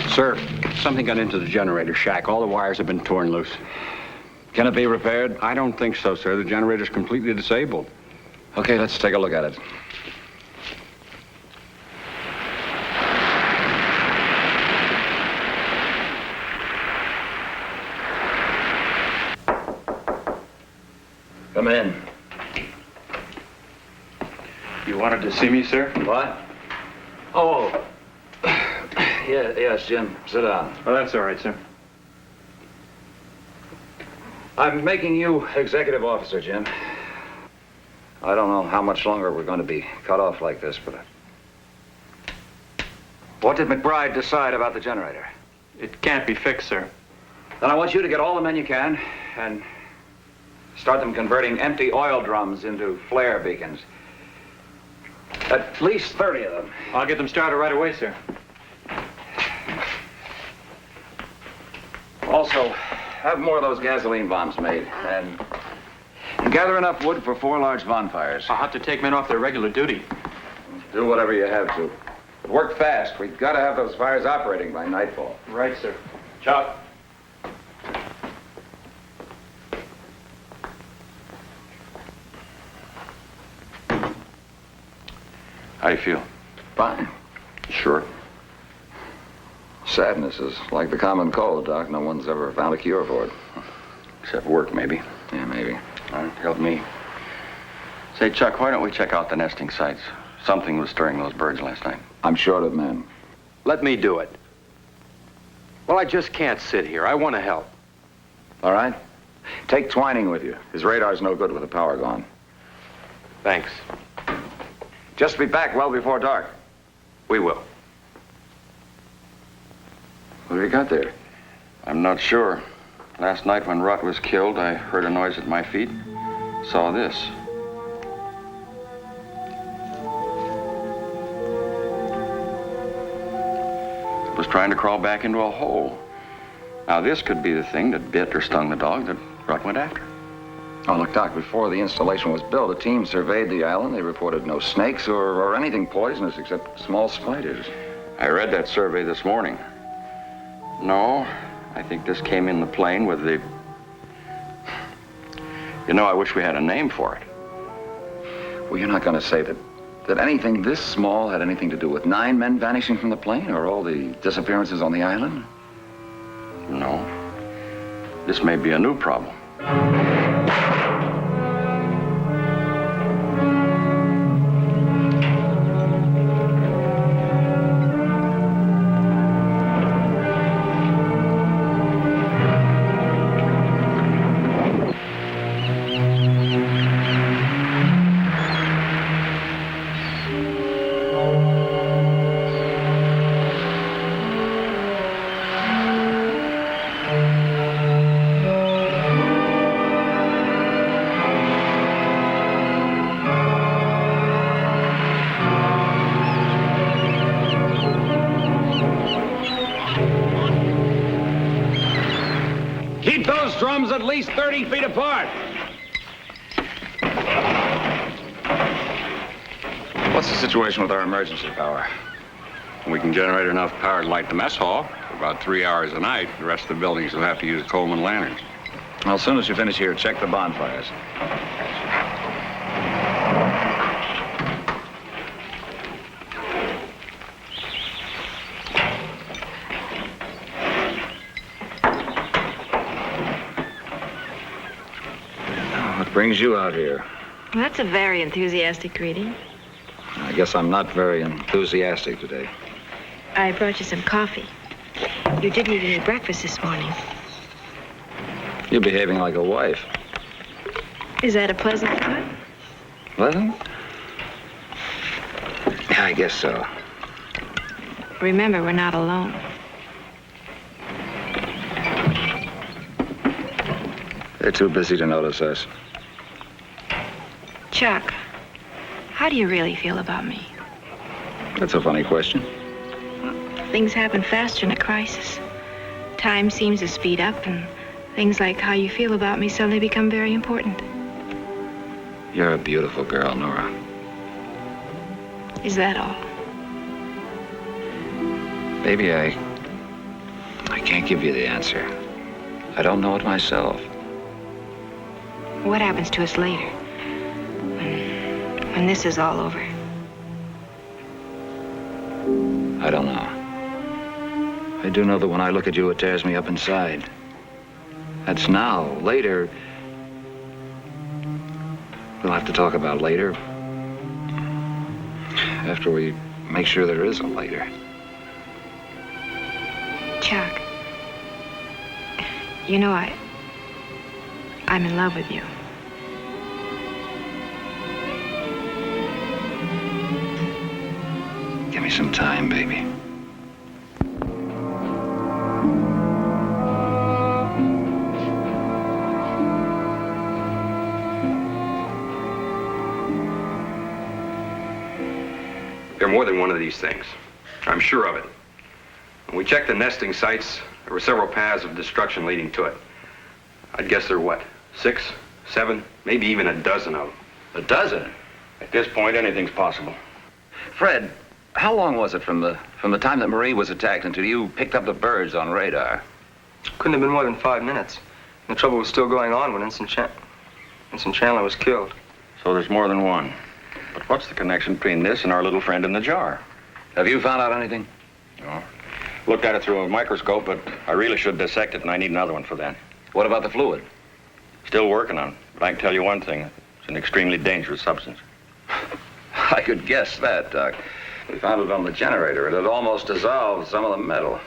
Sir, something got into the generator shack. All the wires have been torn loose. Can it be repaired? I don't think so, sir. The generator's completely disabled. Okay, let's take a look at it. Come in. You wanted to see me, sir? What? Oh. Yes, Jim. Sit down. Oh, that's all right, sir. I'm making you executive officer, Jim. I don't know how much longer we're going to be cut off like this, but... What did McBride decide about the generator? It can't be fixed, sir. Then I want you to get all the men you can and start them converting empty oil drums into flare beacons. At least 30 of them. I'll get them started right away, sir. Also, have more of those gasoline bombs made and gather enough wood for 4 large bonfires. I'll have to take men off their regular duty. Do whatever you have to. But work fast. We've got to have those fires operating by nightfall. Right, sir. Chuck. How do you feel? Fine. Sure. Sadness is like the common cold, Doc. No one's ever found a cure for it. Except work, maybe. Yeah, maybe. All right, help me. Say, Chuck, why don't we check out the nesting sites? Something was stirring those birds last night. I'm short of men. Let me do it. Well, I just can't sit here. I want to help. All right? Take Twining with you. His radar's no good with the power gone. Thanks. Just be back well before dark. We will. What have you got there? I'm not sure. Last night when Rutt was killed, I heard a noise at my feet. Saw this. It was trying to crawl back into a hole. Now, this could be the thing that bit or stung the dog that Rutt went after. Oh, look, Doc, before the installation was built, a team surveyed the island. They reported no snakes or anything poisonous except small spiders. I read that survey this morning. No, I think this came in the plane with the... You know, I wish we had a name for it. Well, you're not going to say that anything this small had anything to do with 9 men vanishing from the plane or all the disappearances on the island? No. This may be a new problem. Keep those drums at least 30 feet apart. What's the situation with our emergency power? We can generate enough power to light the mess hall for about 3 hours a night. The rest of the buildings will have to use Coleman lanterns. Well, as soon as you finish here, check the bonfires. What brings you out here? Well, that's a very enthusiastic greeting. I guess I'm not very enthusiastic today. I brought you some coffee. You didn't eat any breakfast this morning. You're behaving like a wife. Is that a pleasant thought? Pleasant? I guess so. Remember, we're not alone. They're too busy to notice us. Chuck, how do you really feel about me? That's a funny question. Things happen faster in a crisis. Time seems to speed up, and things like how you feel about me suddenly become very important. You're a beautiful girl, Nora. Is that all? Baby, I can't give you the answer. I don't know it myself. What happens to us later? When this is all over? I don't know. I do know that when I look at you, it tears me up inside. That's now. Later, we'll have to talk about later. after we make sure there is a later. Chuck, you know I'm in love with you. Give me some time, baby. There are more than one of these things. I'm sure of it. When we checked the nesting sites, there were several paths of destruction leading to it. I'd guess there are what, 6, 7, maybe even a dozen of them. A dozen? At this point, anything's possible. Fred, how long was it from the time that Marie was attacked until you picked up the birds on radar? Couldn't have been more than 5 minutes. The trouble was still going on when Ensign Chandler was killed. So there's more than one. But what's the connection between this and our little friend in the jar? Have you found out anything? No. Looked at it through a microscope, but I really should dissect it, and I need another one for that. What about the fluid? Still working on it. But I can tell you one thing. It's an extremely dangerous substance. I could guess that, Doc. We found it on the generator. It had almost dissolved some of the metal.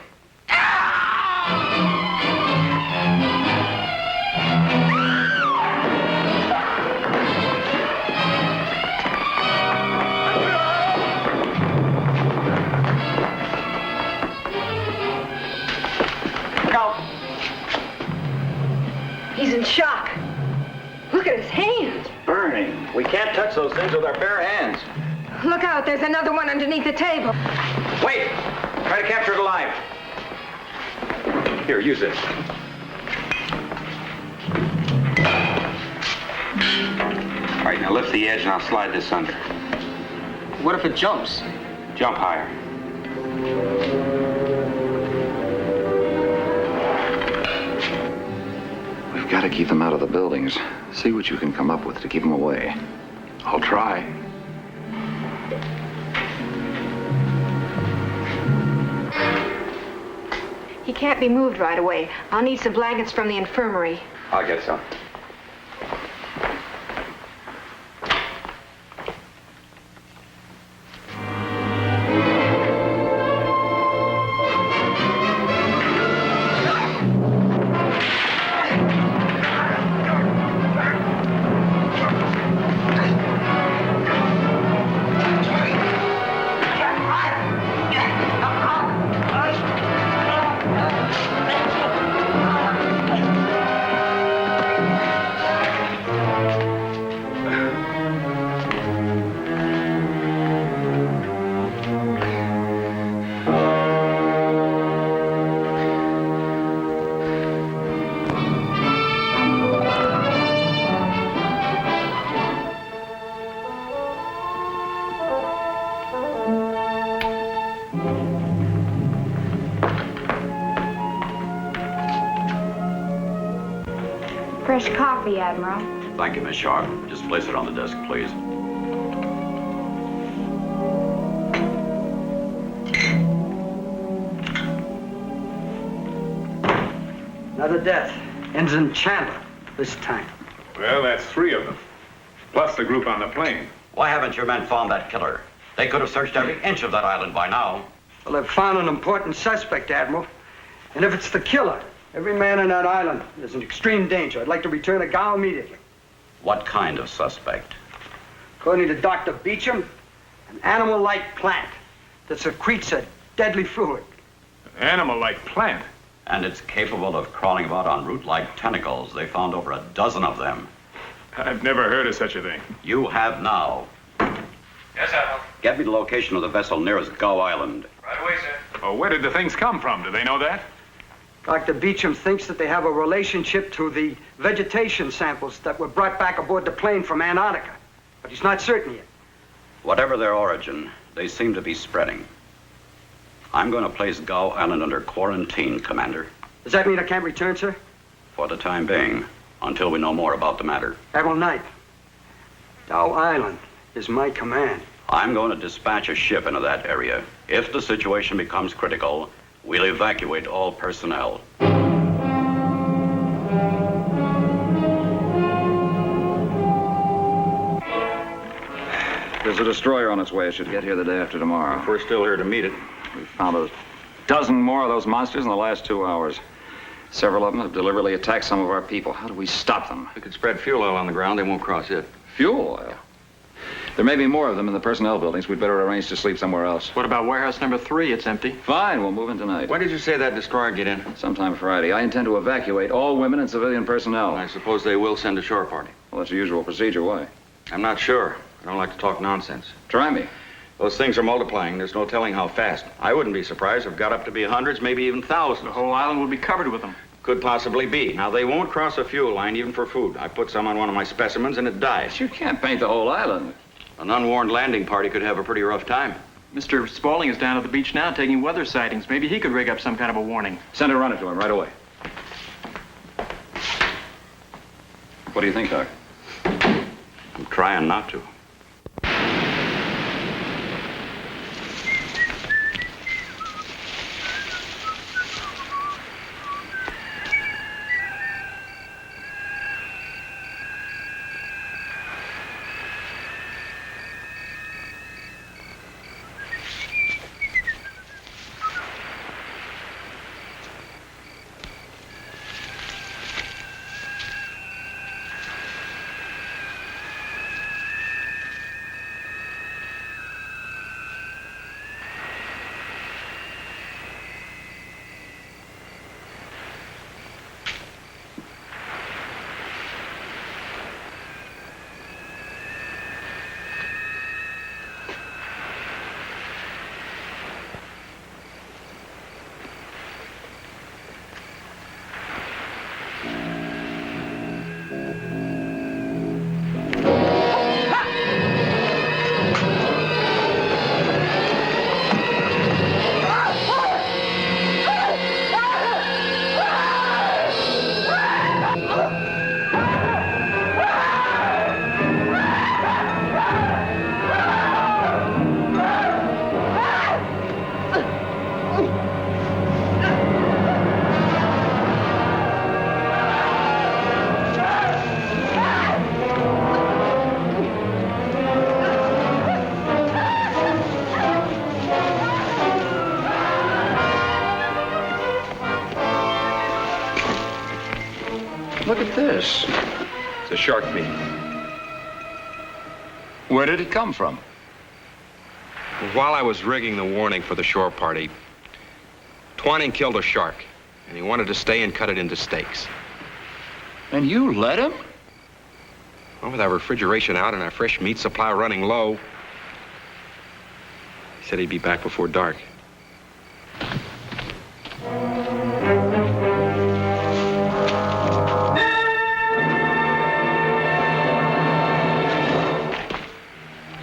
He's in shock. Look at his hands. Burning. We can't touch those things with our bare hands. Look out, there's another one underneath the table. Wait! Try to capture it alive. Here, use this. All right, now lift the edge and I'll slide this under. What if it jumps? Jump higher. We've got to keep them out of the buildings. See what you can come up with to keep them away. I'll try. He can't be moved right away. I'll need some blankets from the infirmary. I'll get some. Fresh coffee, Admiral. Thank you, Miss Sharp. Just place it on the desk, please. Another death. Ensign Chandler, this time. Well, that's 3 of them. Plus the group on the plane. Why haven't your men found that killer? They could have searched every inch of that island by now. Well, they've found an important suspect, Admiral. And if it's the killer, every man on that island is in extreme danger. I'd like to return to Gao immediately. What kind of suspect? According to Dr. Beecham, an animal-like plant that secretes a deadly fluid. Animal-like plant? And it's capable of crawling about on root-like tentacles. They found over a dozen of them. I've never heard of such a thing. You have now. Yes, Admiral. Get me the location of the vessel nearest Gao Island. Right away, sir. Oh, where did the things come from? Do they know that? Dr. Beecham thinks that they have a relationship to the vegetation samples that were brought back aboard the plane from Antarctica. But he's not certain yet. Whatever their origin, they seem to be spreading. I'm going to place Gao Island under quarantine, Commander. Does that mean I can't return, sir? For the time being, until we know more about the matter. Admiral Knight, Gao Island is my command. I'm going to dispatch a ship into that area. If the situation becomes critical, we'll evacuate all personnel. There's a destroyer on its way. It should get here the day after tomorrow. If we're still here to meet it. We've found a dozen more of those monsters in the last 2 hours. Several of them have deliberately attacked some of our people. How do we stop them? We could spread fuel oil on the ground. They won't cross it. Fuel oil? There may be more of them in the personnel buildings. We'd better arrange to sleep somewhere else. What about warehouse number 3? It's empty. Fine, we'll move in tonight. When did you say that destroyer get in? Sometime Friday. I intend to evacuate all women and civilian personnel. I suppose they will send a shore party. Well, that's the usual procedure. Why? I'm not sure. I don't like to talk nonsense. Try me. Those things are multiplying. There's no telling how fast. I wouldn't be surprised if it got up to be hundreds, maybe even thousands. The whole island will be covered with them. Could possibly be. Now, they won't cross a fuel line even for food. I put some on one of my specimens and it died. But you can't paint the whole island. An unwarned landing party could have a pretty rough time. Mr. Spaulding is down at the beach now taking weather sightings. Maybe he could rig up some kind of a warning. Send a runner to him right away. What do you think, Doc? I'm trying not to. Look at this. It's a shark meat. Where did it come from? While I was rigging the warning for the shore party, Twining killed a shark, and he wanted to stay and cut it into steaks. And you let him? Well, with our refrigeration out and our fresh meat supply running low, he said he'd be back before dark.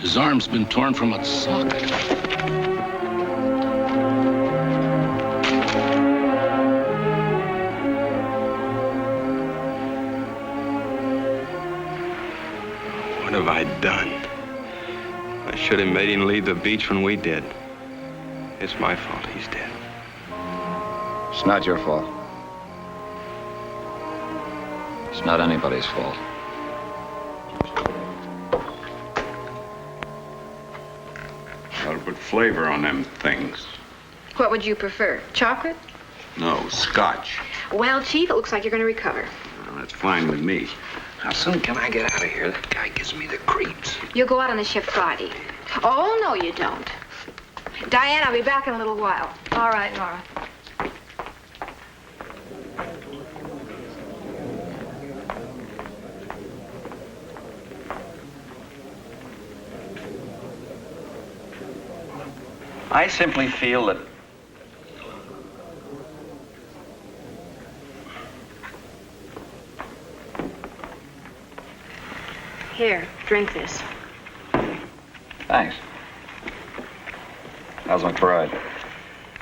His arm's been torn from its socket. What have I done? I should have made him leave the beach when we did. It's my fault he's dead. It's not your fault. It's not anybody's fault. Ought to put flavor on them things. What would you prefer? Chocolate? No, scotch. Well, Chief, it looks like you're going to recover. Well, that's fine with me. How soon can I get out of here? That guy gives me the creeps. You'll go out on the ship Friday. Oh, no, you don't. Diane, I'll be back in a little while. All right, Nora. I simply feel that Here, drink this. Thanks. How's McBride?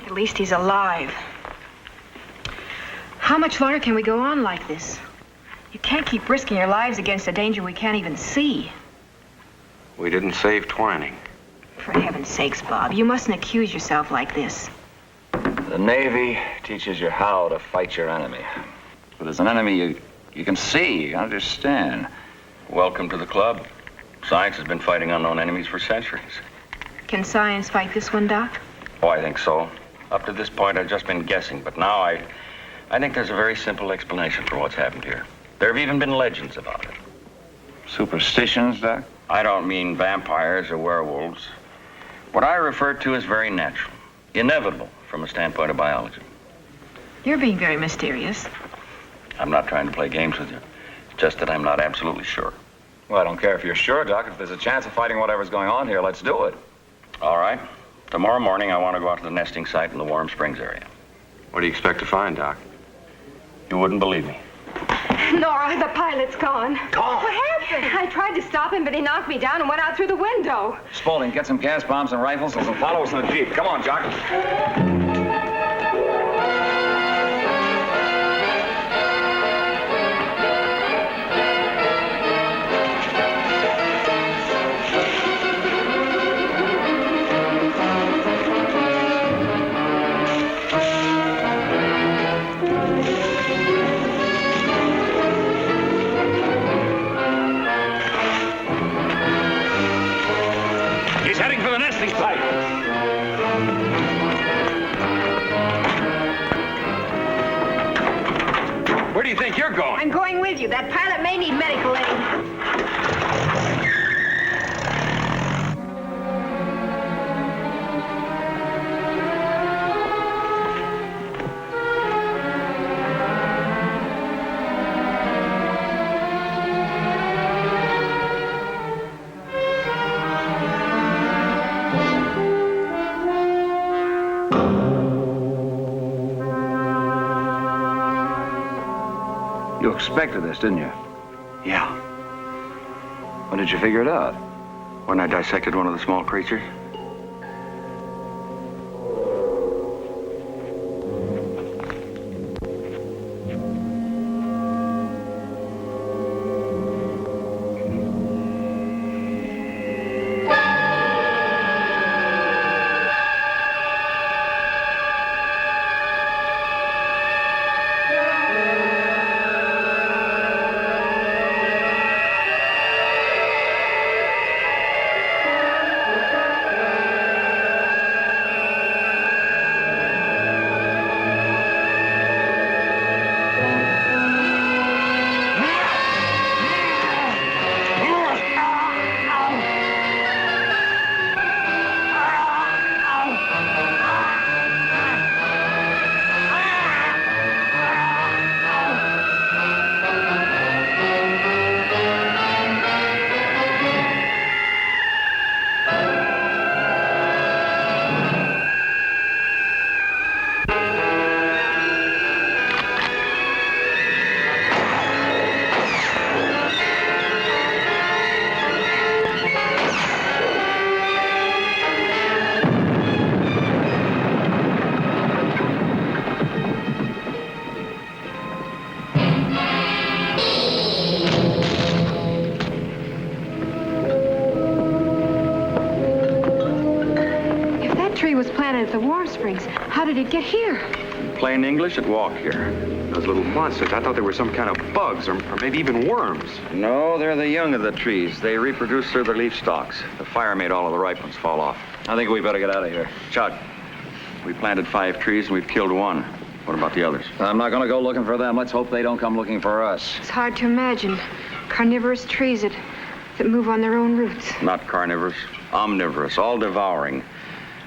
At least he's alive. How much longer can we go on like this? You can't keep risking your lives against a danger we can't even see. We didn't save Twining. For heaven's sakes, Bob, you mustn't accuse yourself like this. The Navy teaches you how to fight your enemy. But there's an enemy you can see, you understand. Welcome to the club. Science has been fighting unknown enemies for centuries. Can science fight this one, Doc? Oh, I think so. Up to this point, I've just been guessing, but now I think there's a very simple explanation for what's happened here. There have even been legends about it. Superstitions, Doc? I don't mean vampires or werewolves. What I refer to is very natural, inevitable from a standpoint of biology. You're being very mysterious. I'm not trying to play games with you. It's just that I'm not absolutely sure. Well, I don't care if you're sure, Doc. If there's a chance of fighting whatever's going on here, let's do it. All right. Tomorrow morning, I want to go out to the nesting site in the Warm Springs area. What do you expect to find, Doc? You wouldn't believe me. Nora, the pilot's gone. Gone? What happened? I tried to stop him, but he knocked me down and went out through the window. Spaulding, get some gas bombs and rifles and follow us in the Jeep. Come on, Jock. Heading for the nesting site. Where do you think you're going? I'm going with you. That pilot may need medical aid. You expected this, didn't you? Yeah. When did you figure it out? When I dissected one of the small creatures. At the Warm Springs. How did it get here? In plain English, it walked here. Those little monsters, I thought they were some kind of bugs or maybe even worms. No, they're the young of the trees. They reproduce through their leaf stalks. The fire made all of the ripe ones fall off. I think we better get out of here. Chuck, we planted 5 trees and we've killed 1. What about the others? I'm not going to go looking for them. Let's hope they don't come looking for us. It's hard to imagine. Carnivorous trees that move on their own roots. Not carnivorous, omnivorous, all devouring.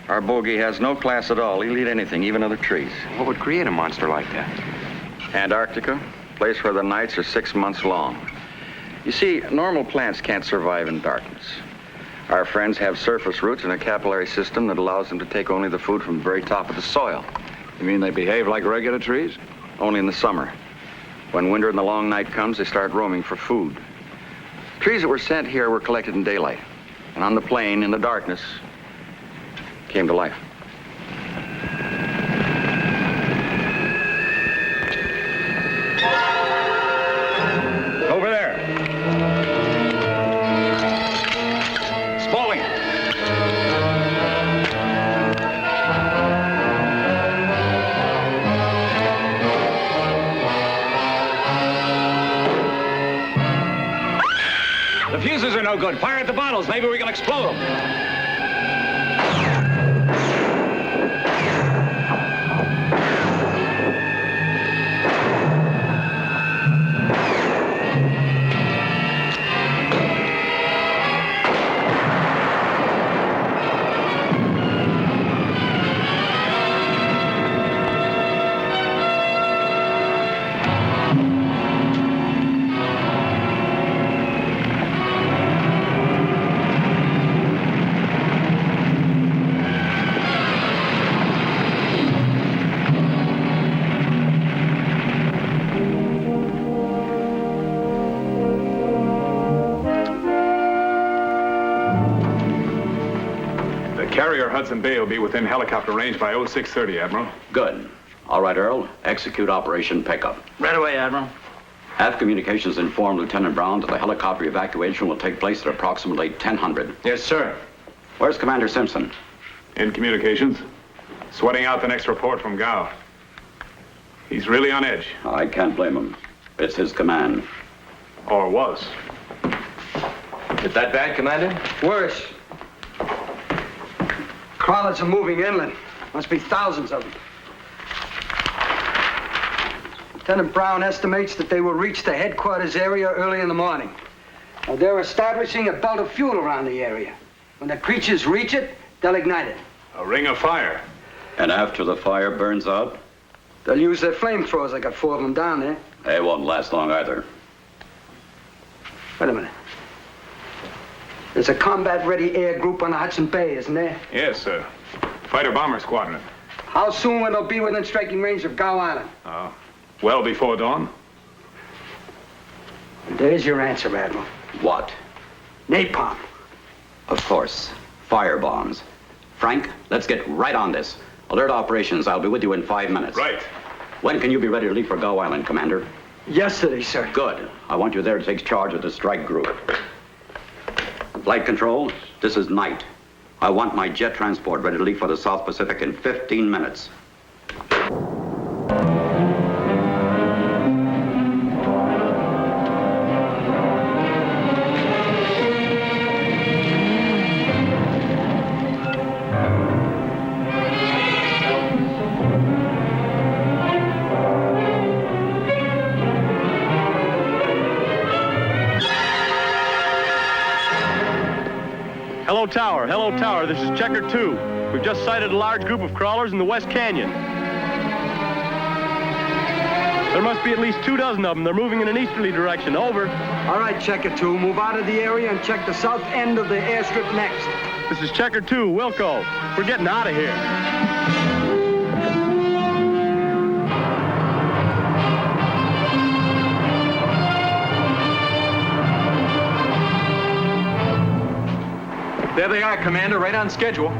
Our bogey has no class at all. He'll eat anything, even other trees. What would create a monster like that? Antarctica, place where the nights are 6 months long. You see, normal plants can't survive in darkness. Our friends have surface roots and a capillary system that allows them to take only the food from the very top of the soil. You mean they behave like regular trees? Only in the summer. When winter and the long night comes, they start roaming for food. Trees that were sent here were collected in daylight. And on the plain, in the darkness, came to life. Over there. Spaulding. fuses are no good. Fire at the bottles. Maybe we can explode them. Carrier Hudson Bay will be within helicopter range by 0630, Admiral. Good. All right, Earl. Execute Operation Pickup. Right away, Admiral. Have communications inform Lieutenant Brown that the helicopter evacuation will take place at approximately 1000. Yes, sir. Where's Commander Simpson? In communications. Sweating out the next report from Gao. He's really on edge. I can't blame him. It's his command. Or was. Is that bad, Commander? Worse. Crawlers are moving inland. Must be thousands of them. Lieutenant Brown estimates that they will reach the headquarters area early in the morning. Now, they're establishing a belt of fuel around the area. When the creatures reach it, they'll ignite it. A ring of fire. And after the fire burns out? They'll use their flamethrowers. I got 4 of them down there. They won't last long either. Wait a minute. There's a combat-ready air group on the Hudson Bay, isn't there? Yes, sir. Fighter-bomber squadron. How soon will they be within striking range of Gow Island? Well before dawn. There's your answer, Admiral. What? Napalm. Of course. Fire bombs. Frank, let's get right on this. Alert operations. I'll be with you in 5 minutes. Right. When can you be ready to leave for Gow Island, Commander? Yesterday, sir. Good. I want you there to take charge of the strike group. Flight control, this is Knight. I want my jet transport ready to leave for the South Pacific in 15 minutes. Hello, Tower. Hello, Tower. This is Checker 2. We've just sighted a large group of crawlers in the West Canyon. There must be at least 24 of them. They're moving in an easterly direction. Over. All right, Checker 2. Move out of the area and check the south end of the airstrip next. This is Checker 2, Wilco. We're getting out of here. There they are, Commander, right on schedule.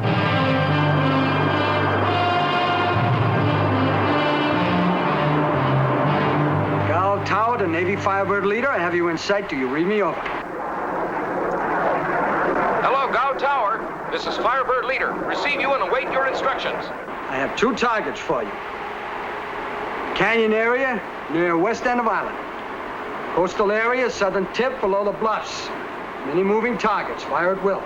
Gal Tower, the Navy Firebird leader. I have you in sight. Do you read me over? Hello, Gow Tower. This is Firebird leader. Receive you and await your instructions. I have 2 targets for you. Canyon area near west end of island. Coastal area, southern tip below the bluffs. Many moving targets. Fire at will.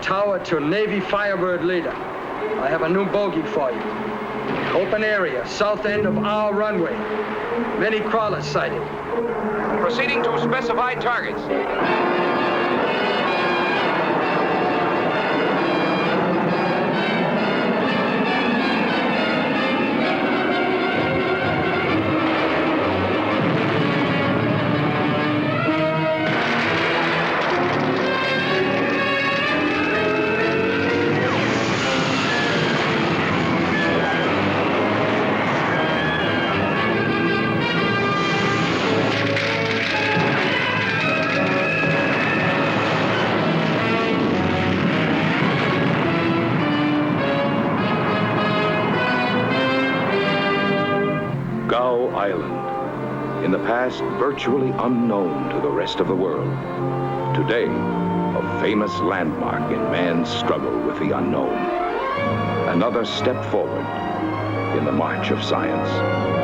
tower to Navy Firebird leader. I have a new bogey for you. Open area, south end of our runway. Many crawlers sighted. Proceeding to specified targets. Gow Island, in the past virtually unknown to the rest of the world. Today, a famous landmark in man's struggle with the unknown. Another step forward in the march of science.